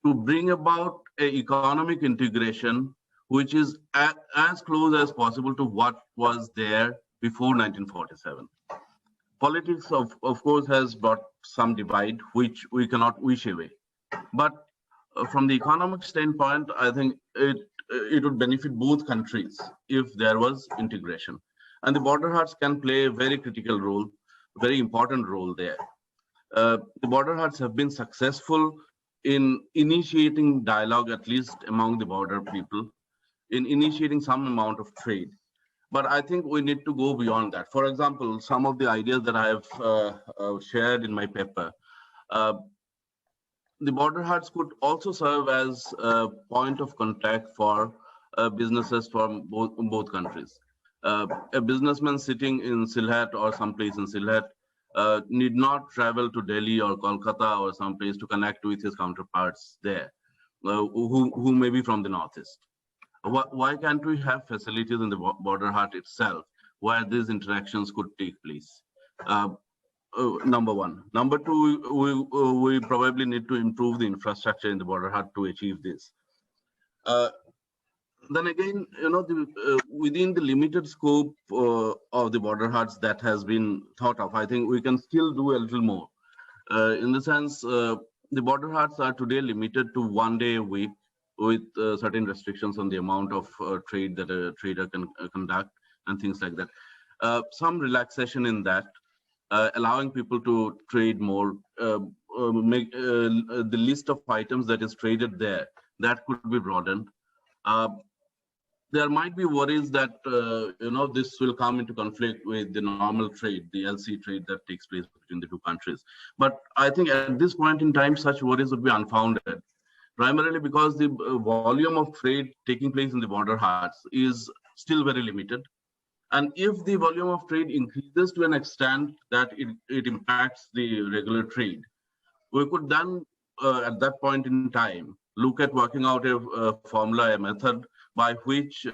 to bring about an economic integration which is as close as possible to what was there before 1947. Politics, of course, has brought some divide, which we cannot wish away. But from the economic standpoint, I think it would benefit both countries if there was integration. And the border Haats can play a very critical role, very important role there. The border Haats have been successful in initiating dialogue, at least among the border people, in initiating some amount of trade. But I think we need to go beyond that. For example, some of the ideas that I have shared in my paper, the border Haats could also serve as a point of contact for businesses from both countries. A businessman sitting in Sylhet or someplace in Sylhet need not travel to Delhi or Kolkata or someplace to connect with his counterparts there, who may be from the Northeast. Why can't we have facilities in the border Haat itself where these interactions could take place? Number one. Number two, we probably need to improve the infrastructure in the border Haat to achieve this. Then again, within the limited scope of the border Haats that has been thought of, I think we can still do a little more. In the sense, the border Haats are today limited to 1 day a week with certain restrictions on the amount of trade that a trader can conduct and things like that. Some relaxation in that, allowing people to trade more, make the list of items that is traded there, that could be broadened. There might be worries that this will come into conflict with the normal trade, the LC trade that takes place between the two countries. But I think at this point in time, such worries would be unfounded, primarily because the volume of trade taking place in the border Haats is still very limited. And if the volume of trade increases to an extent that it impacts the regular trade, we could then, at that point in time, look at working out a formula, a method by which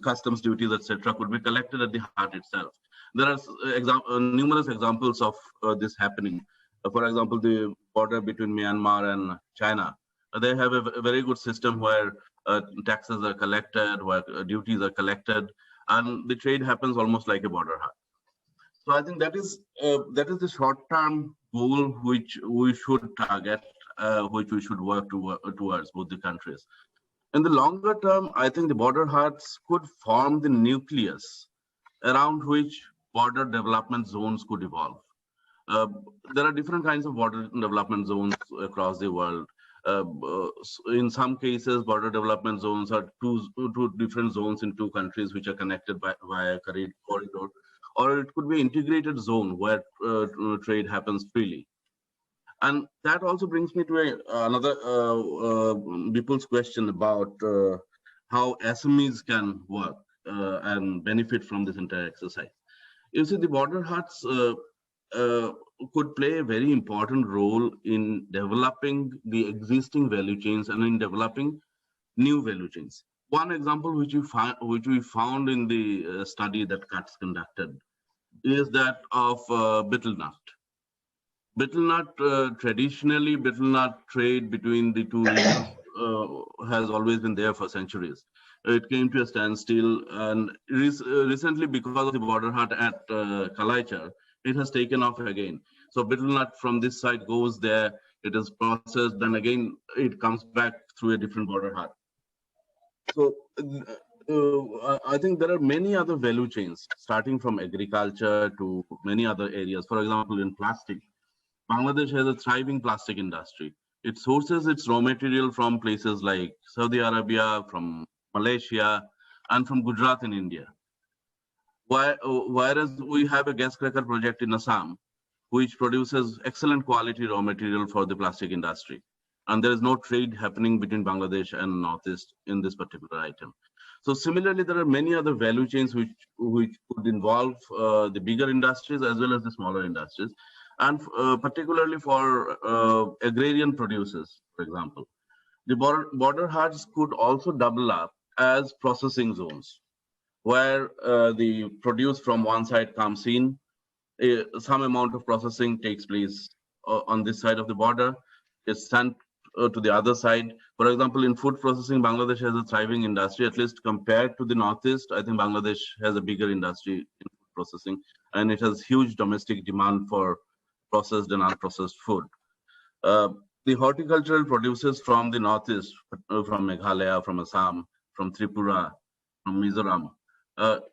customs duties, etc., could be collected at the Haat itself. There are numerous examples of this happening. For example, the border between Myanmar and China. They have a very good system where taxes are collected, where duties are collected, and the trade happens almost like a border Haat. So I think that is the short-term goal which we should target, which we should work towards both the countries. In the longer term, I think the border Haats could form the nucleus around which border development zones could evolve. There are different kinds of border development zones across the world. In some cases, border development zones are two different zones in two countries which are connected via a corridor, or it could be an integrated zone where trade happens freely. And that also brings me to another Bipul's question about how SMEs can work and benefit from this entire exercise. You see, the border Haats could play a very important role in developing the existing value chains and in developing new value chains. One example which we found in the study that Katz conducted is that of betel nut. Betel nut, traditionally, betel nut trade between the two regions has always been there for centuries. It came to a standstill, and recently, because of the border Haat at Kalaichar, it has taken off again. So betel nut from this side goes there, it is processed, then again it comes back through a different border Haat. So I think there are many other value chains, starting from agriculture to many other areas. For example, in plastic, Bangladesh has a thriving plastic industry. It sources its raw material from places like Saudi Arabia, from Malaysia, and from Gujarat in India. Whereas we have a gas cracker project in Assam, which produces excellent quality raw material for the plastic industry. And there is no trade happening between Bangladesh and Northeast in this particular item. So similarly, there are many other value chains which could involve the bigger industries as well as the smaller industries, and particularly for agrarian producers, for example. The border Haats could also double up as processing zones, where the produce from one side comes in, some amount of processing takes place on this side of the border, is sent to the other side. For example, in food processing, Bangladesh has a thriving industry, at least compared to the Northeast. I think Bangladesh has a bigger industry in food processing, and it has huge domestic demand for processed and unprocessed food. The horticultural producers from the Northeast, from Meghalaya, from Assam, from Tripura, from Mizoram,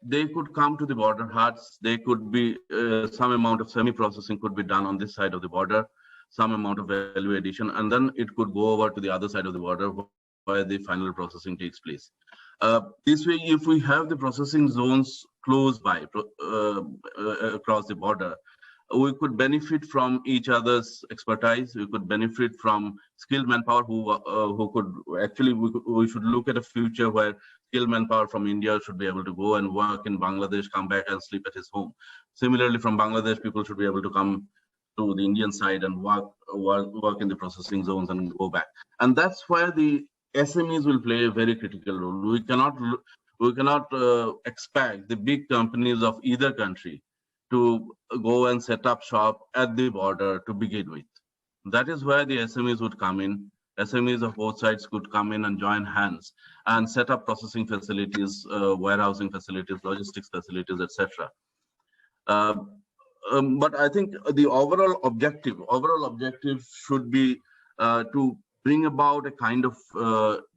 they could come to the border Haats. They could be, some amount of semi-processing could be done on this side of the border, some amount of value addition, and then it could go over to the other side of the border where the final processing takes place. This way, if we have the processing zones close by across the border, we could benefit from each other's expertise. We could benefit from skilled manpower who could actually, we should look at a future where skilled manpower from India should be able to go and work in Bangladesh, come back and sleep at his home. Similarly, from Bangladesh, people should be able to come to the Indian side and work in the processing zones and go back. And that's where the SMEs will play a very critical role. We cannot expect the big companies of either country to go and set up shop at the border to begin with. That is where the SMEs would come in. SMEs of both sides could come in and join hands and set up processing facilities, warehousing facilities, logistics facilities, etc. But I think the overall objective should be to bring about a kind of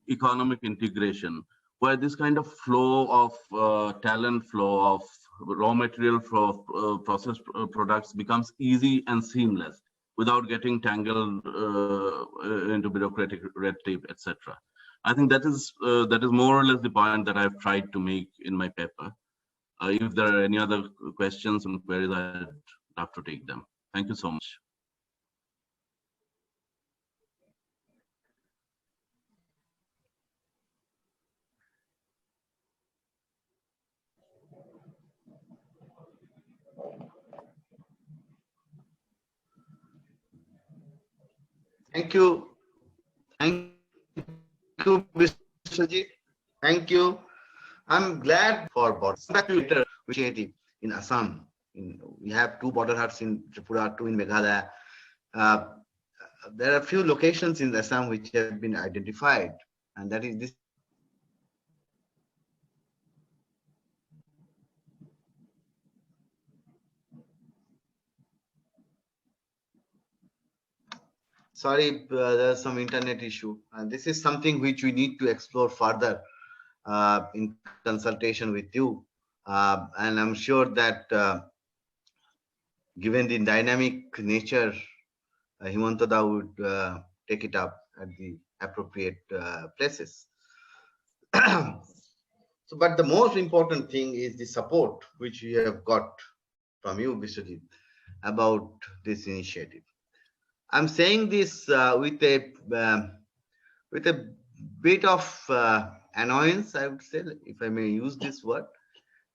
economic integration where this kind of flow of talent, flow of raw material for processed products becomes easy and seamless without getting tangled into bureaucratic red tape, etc. I think that is more or less the point that I've tried to make in my paper. If there are any other questions and queries, I'd love to take them. Thank you so much. Thank you. Thank you, Biswajit. Thank you. I'm glad for border initiative in Assam. We have 2 border huts in Tripura, 2 in Meghalaya. There are a few locations in Assam which have been identified, and that is this. Sorry, there's some internet issue. This is something which we need to explore further in consultation with you. And I'm sure that given the dynamic nature, Himantada would take it up at the appropriate places. So, but the most important thing is the support which we have got from you, Biswajit, about this initiative. I'm saying this with a bit of annoyance, I would say, if I may use this word.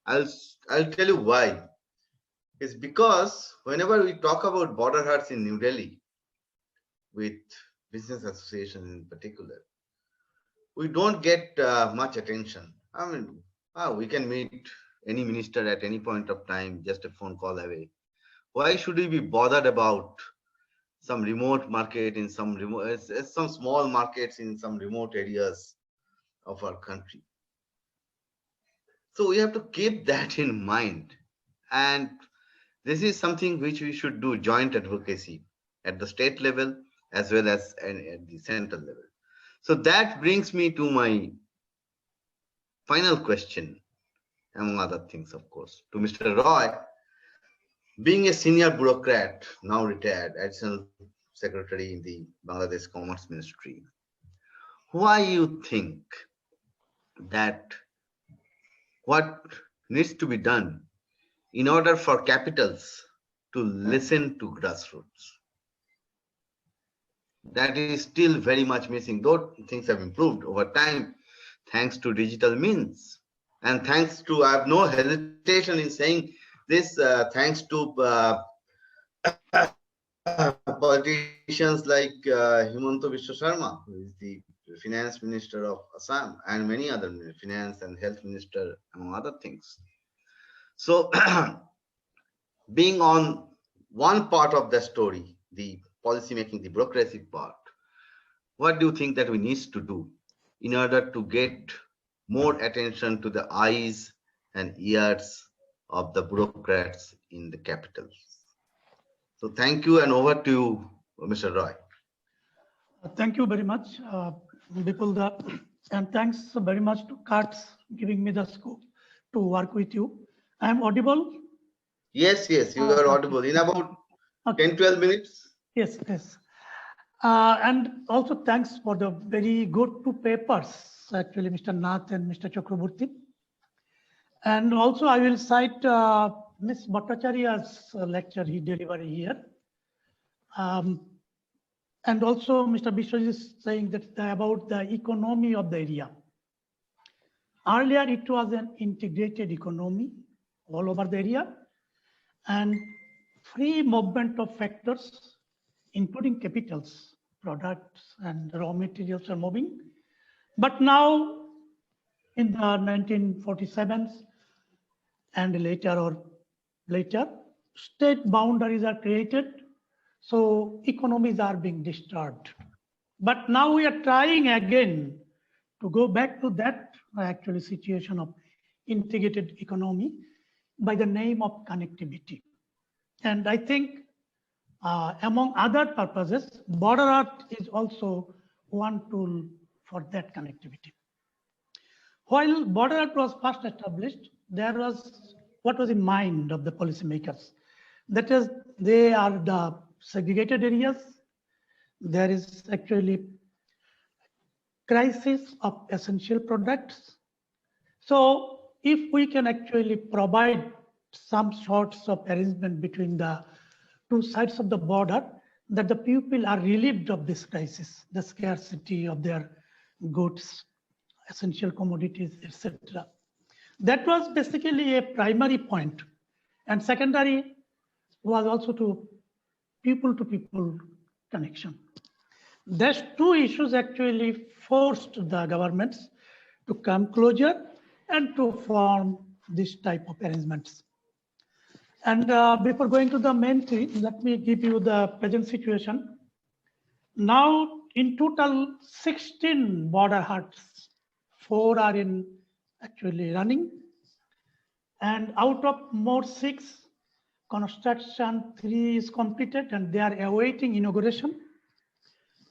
I'll tell you why. It's because whenever we talk about border huts in New Delhi, with business associations in particular, we don't get much attention. I mean, we can meet any minister at any point of time, just a phone call away. Why should we be bothered about some remote market in some small markets in some remote areas of our country? So we have to keep that in mind. And this is something which we should do joint advocacy at the state level as well as at the central level. So that brings me to my final question, among other things, of course, to Mr. Roy. Being a senior bureaucrat, now retired, additional secretary in the Bangladesh Commerce Ministry, why you think that what needs to be done in order for capitals to listen to grassroots? That is still very much missing, though things have improved over time, thanks to digital means. And thanks to, I have no hesitation in saying this, thanks to politicians like Himanta Biswa Sharma, who is the finance minister of Assam, and many other finance and health minister, among other things. So being on one part of the story, the policy making, the bureaucracy part, what do you think that we need to do in order to get more attention to the eyes and ears of the bureaucrats in the capitals? So thank you, and over to you, Mr. Roy. Thank you very much, Vipulda, and thanks very much to Haats giving me the scope to work with you. I am audible? Yes, yes, you are audible in about 10-12 minutes. Yes, yes. And also thanks for the very good 2 papers, actually, Mr. Nath and Mr. Chakraborty. And also I will cite Ms. Bhattacharya's lecture he delivered here. And also Mr. Biswajit is saying that about the economy of the area. Earlier it was an integrated economy all over the area, and free movement of factors, including capitals, products, and raw materials are moving. But now in the 1947s and later, state boundaries are created, so economies are being disturbed. But now we are trying again to go back to that actually situation of integrated economy by the name of connectivity. And I think among other purposes, border art is also one tool for that connectivity. While border art was first established, there was what was in mind of the policymakers. That is, they are the segregated areas. There is actually crisis of essential products. So if we can actually provide some sorts of arrangement between the 2 sides of the border, that the people are relieved of this crisis, the scarcity of their goods, essential commodities, etc. That was basically a primary point. And secondary was also to people connection. These two issues actually forced the governments to come closer and to form this type of arrangements. And before going to the main thing, let me give you the present situation. Now, in total, 16 border huts, 4 are in actually running, and out of more 6, construction 3 is completed and they are awaiting inauguration.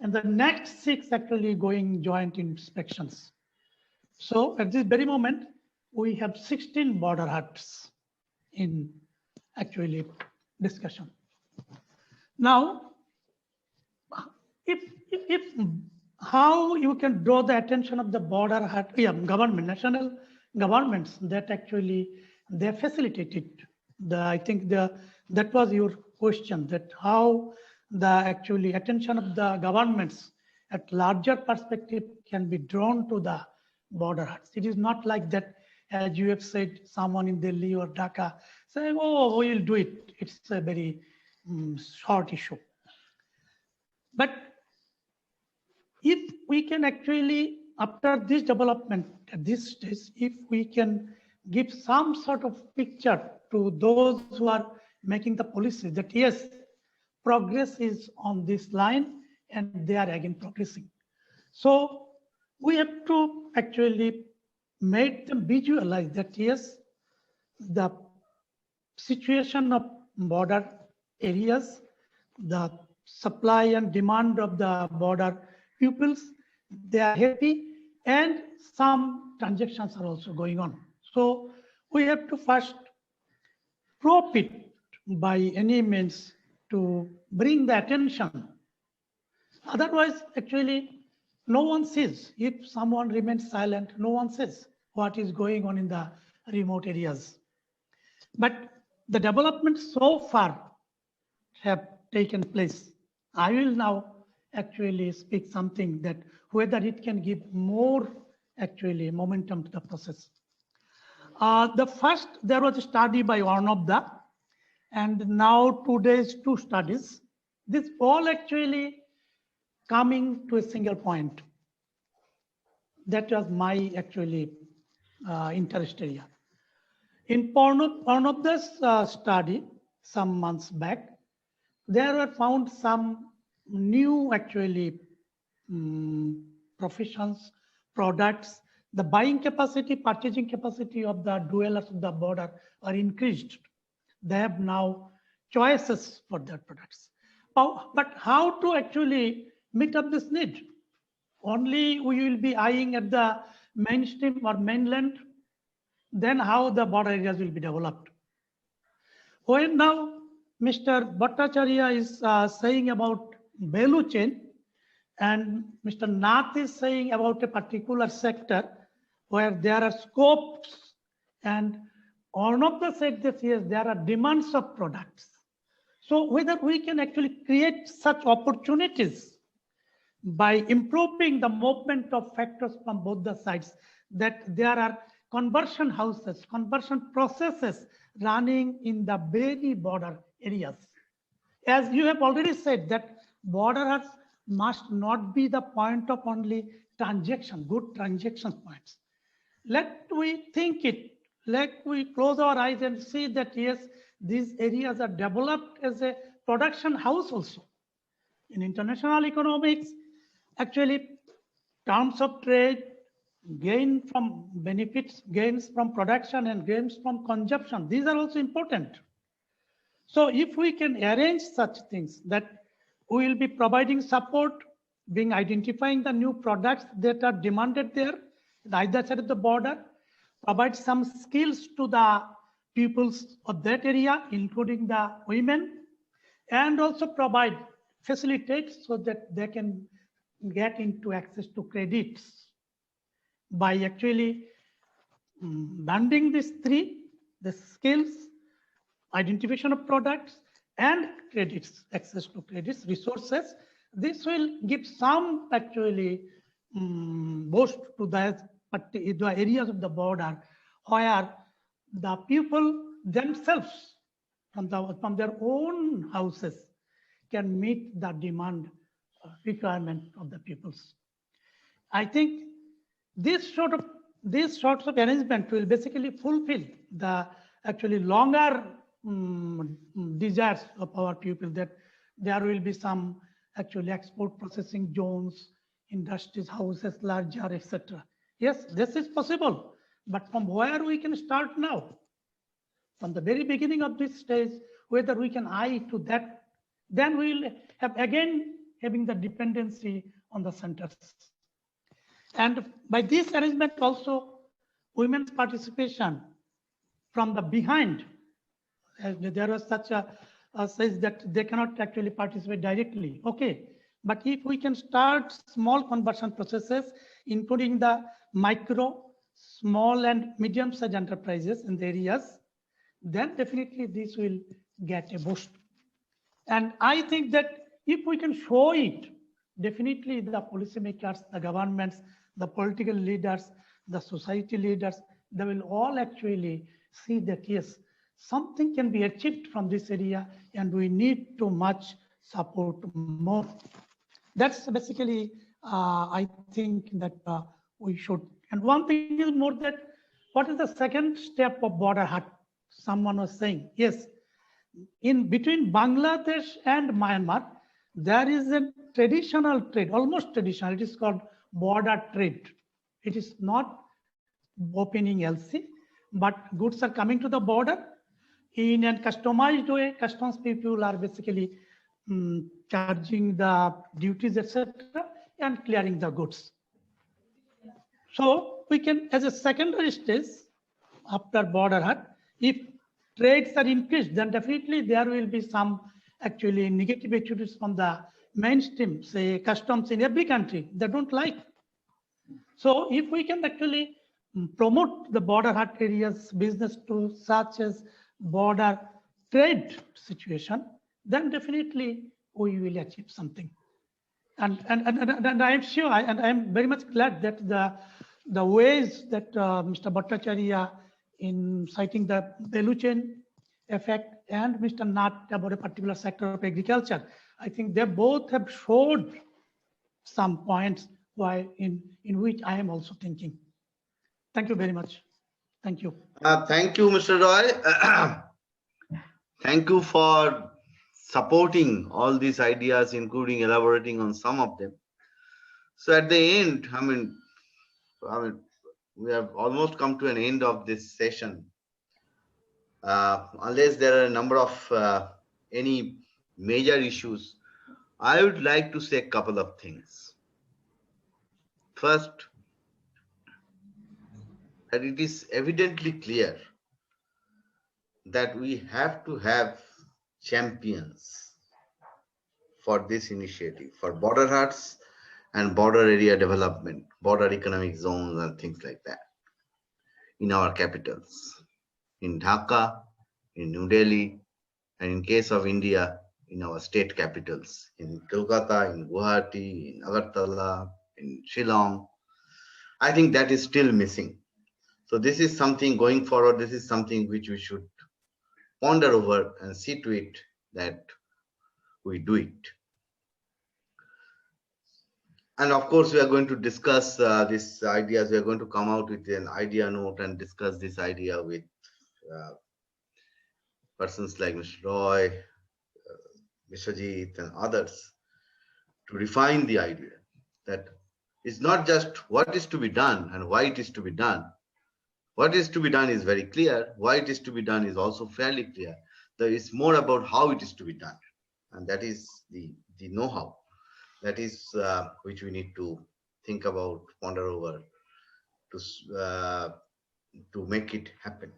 And the next 6 actually going joint inspections. So at this very moment, we have 16 border huts in actually discussion. Now, if how you can draw the attention of the border hut, government, national governments that actually they facilitated I think that was your question, that how the actually attention of the governments at larger perspective can be drawn to the border huts. It is not like that, as you have said, someone in Delhi or Dhaka saying, oh, we will do it. It's a very short issue. But if we can actually, after this development at this stage, if we can give some sort of picture to those who are making the policies that yes, progress is on this line and they are again progressing. So we have to actually make them visualize that yes, the situation of border areas, the supply and demand of the border pupils, they are happy, and some transactions are also going on. So we have to first probe it by any means to bring the attention. Otherwise, actually, no one says. If someone remains silent, no one says what is going on in the remote areas. But the developments so far have taken place. I will now actually speak something that whether it can give more actually momentum to the process. The first, there was a study by Arnabda, and now today's 2 studies. This all actually coming to a single point. That was my actually interest area. In Arnabda's study some months back, there were found some new actually professions, products. The buying capacity, purchasing capacity of the dwellers of the border are increased. They have now choices for their products. But how to actually meet up this need? Only we will be eyeing at the mainstream or mainland, then how the border areas will be developed. When now Mr. Bhattacharya is saying about value chain, and Mr. Nath is saying about a particular sector where there are scopes, and Arnabda said that yes, there are demands of products. So whether we can actually create such opportunities by improving the movement of factors from both the sides, that there are conversion houses, conversion processes running in the very border areas. As you have already said, that borders must not be the point of only transaction, good transaction points. Let we think it, let we close our eyes and see that yes, these areas are developed as a production house also. In international economics, actually, terms of trade, gain from benefits, gains from production, and gains from consumption, these are also important. So if we can arrange such things, that we will be providing support, being identifying the new products that are demanded there, either side of the border, provide some skills to the peoples of that area, including the women, and also provide, facilitate so that they can get into access to credits by actually banding these 3, the skills, identification of products, and credits, access to credits, resources. This will give some actually boost to the areas of the border where the people themselves from their own houses can meet the demand requirement of the peoples. I think these sorts of arrangement will basically fulfill the actually longer desires of our people, that there will be some actually export processing zones, industries, houses larger, etc. Yes, this is possible, but from where we can start now? From the very beginning of this stage, whether we can eye to that, then we will have again having the dependency on the centers. And by this arrangement also, women's participation from the behind, there was such a says that they cannot actually participate directly. Okay, but if we can start small conversion processes, including the micro, small and medium-sized enterprises in the areas, then definitely this will get a boost. And I think that if we can show it, definitely the policymakers, the governments, the political leaders, the society leaders, they will all actually see that yes, something can be achieved from this area and we need to much support more. That's basically, I think that we should. And one thing is more that, what is the second step of border hut? Someone was saying, yes, in between Bangladesh and Myanmar, there is a traditional trade, almost traditional. It is called border trade. It is not opening LC, but goods are coming to the border in a customized way. Customs people are basically charging the duties, etc., and clearing the goods. So we can, as a secondary stage after border hut, if trades are increased, then definitely there will be some actually negative attitudes from the mainstream, say customs in every country, they don't like. So if we can actually promote the border hut areas business to such as border trade situation, then definitely we will achieve something. And I am sure, and I am very much glad that the ways that Mr. Bhattacharya in citing the value chain effect and Mr. Nath about a particular sector of agriculture, I think they both have showed some points why in which I am also thinking. Thank you very much. Thank you. Thank you, Mr. Roy. Thank you for supporting all these ideas, including elaborating on some of them. So at the end, I mean, we have almost come to an end of this session. Unless there are a number of any major issues, I would like to say a couple of things. First, that it is evidently clear that we have to have champions for this initiative, for border huts and border area development, border economic zones and things like that in our capitals, in Dhaka, in New Delhi, and in case of India, in our state capitals, in Kolkata, in Guwahati, in Agartala, in Shillong. I think that is still missing. So this is something going forward, this is something which we should ponder over and see to it that we do it. And of course, we are going to discuss these ideas. We are going to come out with an idea note and discuss this idea with persons like Mr. Roy, Mr. Jeet, and others to refine the idea that it's not just what is to be done and why it is to be done. What is to be done is very clear. Why it is to be done is also fairly clear. There is more about how it is to be done. And that is the know-how. That is which we need to think about, ponder over to make it happen.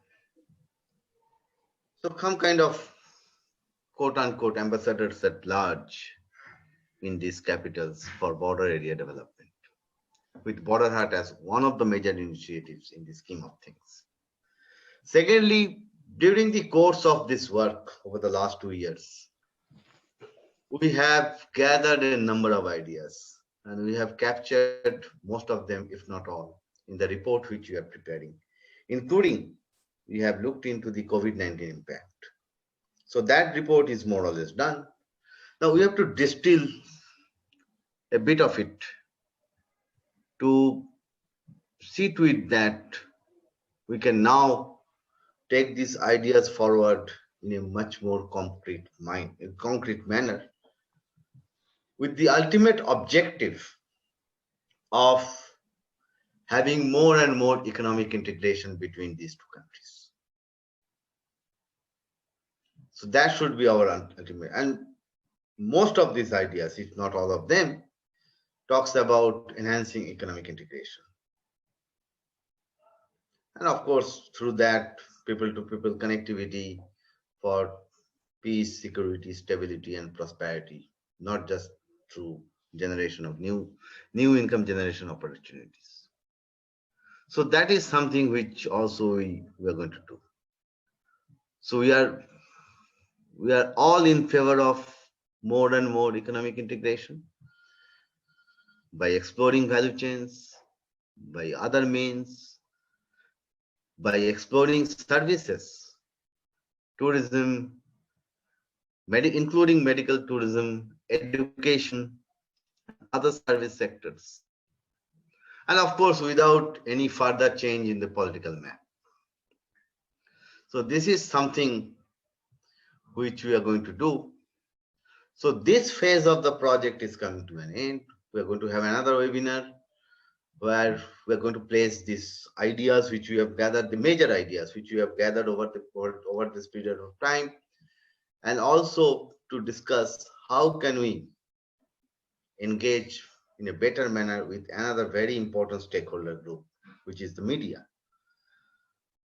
So some kind of quote-unquote ambassadors at large in these capitals for border area development, with Border Hut as one of the major initiatives in the scheme of things. Secondly, during the course of this work over the last 2 years, we have gathered a number of ideas and we have captured most of them, if not all, in the report which we are preparing, including we have looked into the COVID-19 impact. So that report is more or less done. Now we have to distill a bit of it to see to it that we can now take these ideas forward in a much more concrete manner, with the ultimate objective of having more and more economic integration between these two countries. So that should be our ultimate. And most of these ideas, if not all of them, talks about enhancing economic integration. And of course, through that, people-to-people connectivity for peace, security, stability, and prosperity, not just through generation of new income generation opportunities. So that is something which also we are going to do. So we are all in favor of more and more economic integration by exploring value chains, by other means, by exploring services, tourism, including medical tourism, education, other service sectors. And of course, without any further change in the political map. So this is something which we are going to do. So this phase of the project is coming to an end. We are going to have another webinar where we are going to place these ideas which we have gathered, the major ideas which we have gathered over this period of time, and also to discuss how can we engage in a better manner with another very important stakeholder group, which is the media,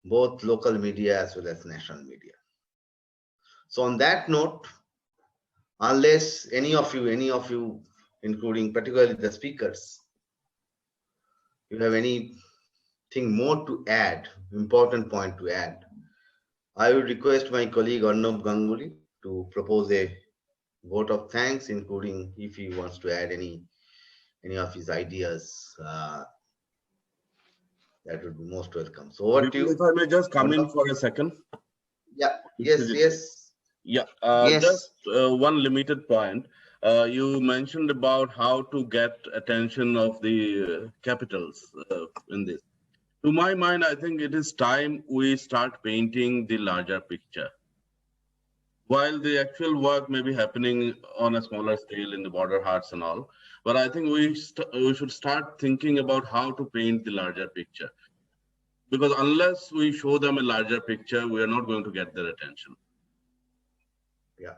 both local media as well as national media. So on that note, unless any of you, including particularly the speakers, you have anything more to add, important point to add, I would request my colleague Arnab Ganguly to propose a vote of thanks, including if he wants to add any of his ideas. That would be most welcome. So over to you. If I may just come in for a second. Yeah. Yes. Yeah. Yes. Just one limited point. You mentioned about how to get attention of the capitals in this. To my mind, I think it is time we start painting the larger picture. While the actual work may be happening on a smaller scale in the border Haats and all, but I think we should start thinking about how to paint the larger picture. Because unless we show them a larger picture, we are not going to get their attention. Yeah,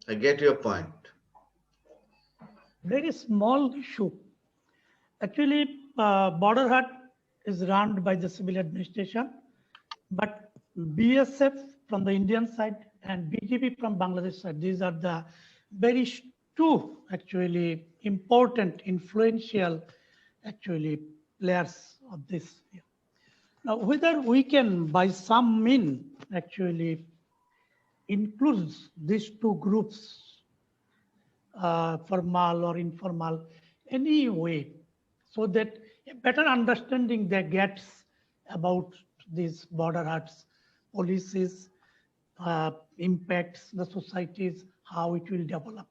I get your point. Very small issue. Actually, border hut is run by the civil administration, but BSF from the Indian side and BGP from Bangladesh side, these are the very two actually important, influential actually players of this. Now, whether we can by some mean actually include these two groups, formal or informal, any way, so that a better understanding they gets about these border huts, policies, impacts, the societies, how it will develop,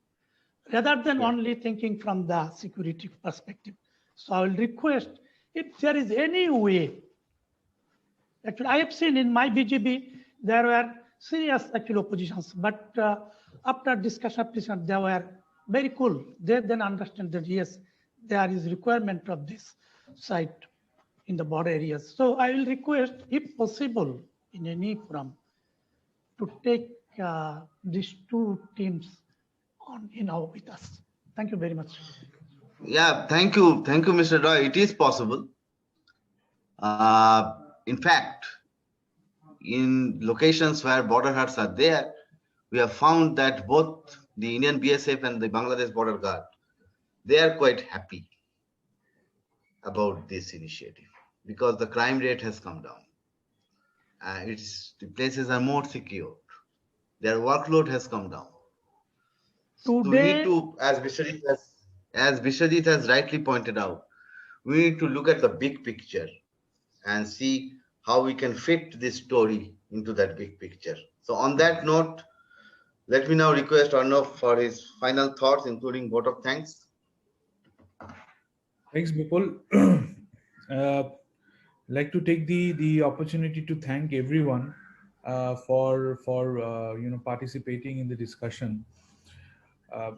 rather than only thinking from the security perspective. So I will request if there is any way. Actually, I have seen in my BGB, there were serious actual oppositions, but after discussion, they were very cool. They then understand that yes, there is requirement of this site in the border areas. So I will request, if possible, in any forum, to take these two teams on with us. Thank you very much. Yeah, thank you, Mr. Roy. It is possible. In fact, in locations where border huts are there, we have found that both the Indian BSF and the Bangladesh Border Guard, they are quite happy about this initiative because the crime rate has come down. The places are more secure. Their workload has come down. So we need to, as Vishwajit has rightly pointed out, we need to look at the big picture and see how we can fit this story into that big picture. So on that note, let me now request Arnav for his final thoughts, including vote of thanks. Thanks, Bipul. Like to take the opportunity to thank everyone for participating in the discussion. Uh,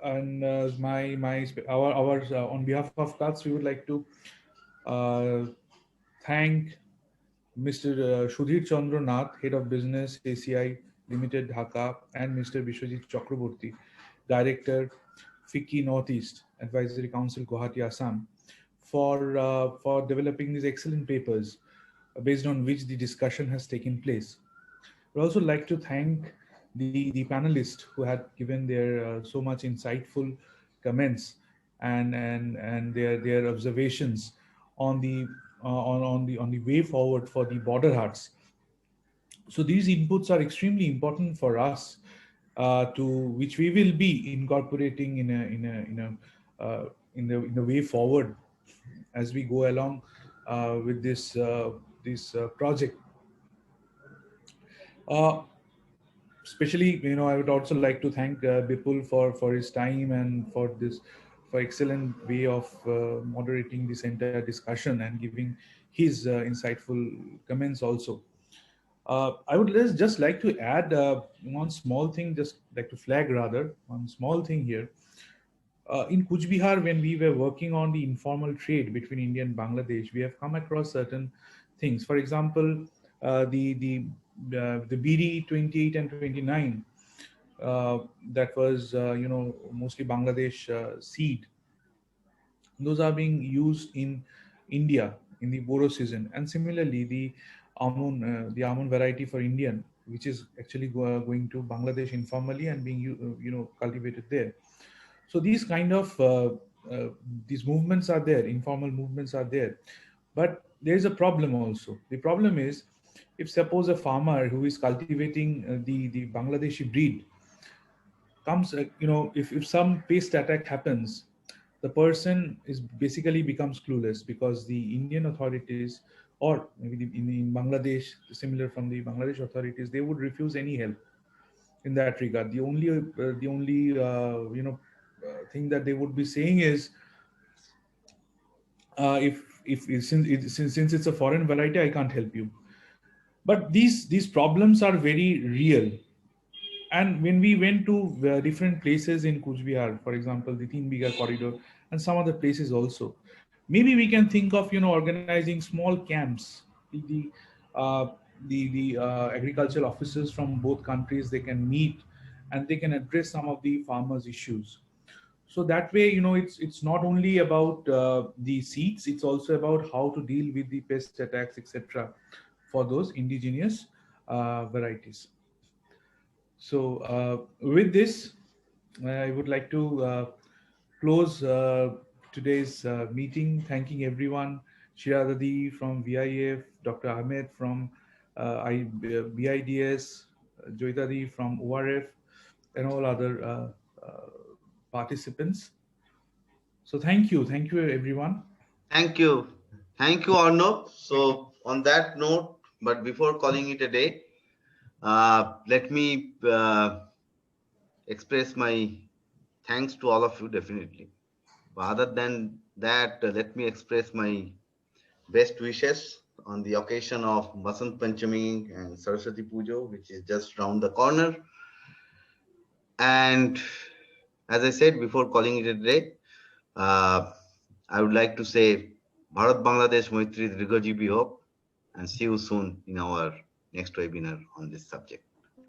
and our on behalf of Kats, we would like to uh, thank Mr. Sudhir Chandra Nath, Head of Business, ACI Limited, Dhaka, and Mr. Vishwajit Chakraborty, Director, FICCI Northeast Advisory Council, Guwahati, Assam, for developing these excellent papers based on which the discussion has taken place. I'd also like to thank the panelists who had given their so much insightful comments and their observations on the on the way forward for the border huts. So these inputs are extremely important for us, to which we will be incorporating in the way forward as we go along with this project. Uh, Especially, I would also like to thank Bipul for his time and for excellent way of moderating this entire discussion and giving his insightful comments also. I would just like to add one small thing, just like to flag rather, one small thing here. In Kuch Bihar, when we were working on the informal trade between India and Bangladesh, we have come across certain things. For example, the BD 28 and 29, that was mostly Bangladesh seed. Those are being used in India in the Boro season, and similarly the almond variety for Indian, which is actually going to Bangladesh informally and being cultivated there. So these kind of these movements are there, informal movements are there, but there is a problem also. The problem is, if suppose a farmer who is cultivating the Bangladeshi breed comes, if some pest attack happens, the person is basically becomes clueless, because the Indian authorities, or maybe in Bangladesh, similar from the Bangladesh authorities, they would refuse any help in that regard. The only thing that they would be saying is, since it's a foreign variety, I can't help you. But these problems are very real. And when we went to different places in Kuch Bihar, for example, the Teen Biga corridor and some other places also, maybe we can think of organizing small camps. The agricultural officers from both countries, they can meet and they can address some of the farmers' issues. So that way, it's not only about the seeds, it's also about how to deal with the pest attacks, etc., for those indigenous varieties. So with this, I would like to close today's meeting, thanking everyone. Shira Dadi from VIF, Dr. Ahmed from BIDS, Joydadi from ORF, and all other participants. So thank you everyone. Thank you. Thank you, Arnav. So on that note, but before calling it a day, let me express my thanks to all of you, definitely. But other than that, let me express my best wishes on the occasion of Basant Panchami and Saraswati Puja, which is just round the corner. And as I said before calling it a day, I would like to say Bharat Bangladesh Maitri Dirghajibi Hope, and see you soon in our next webinar on this subject.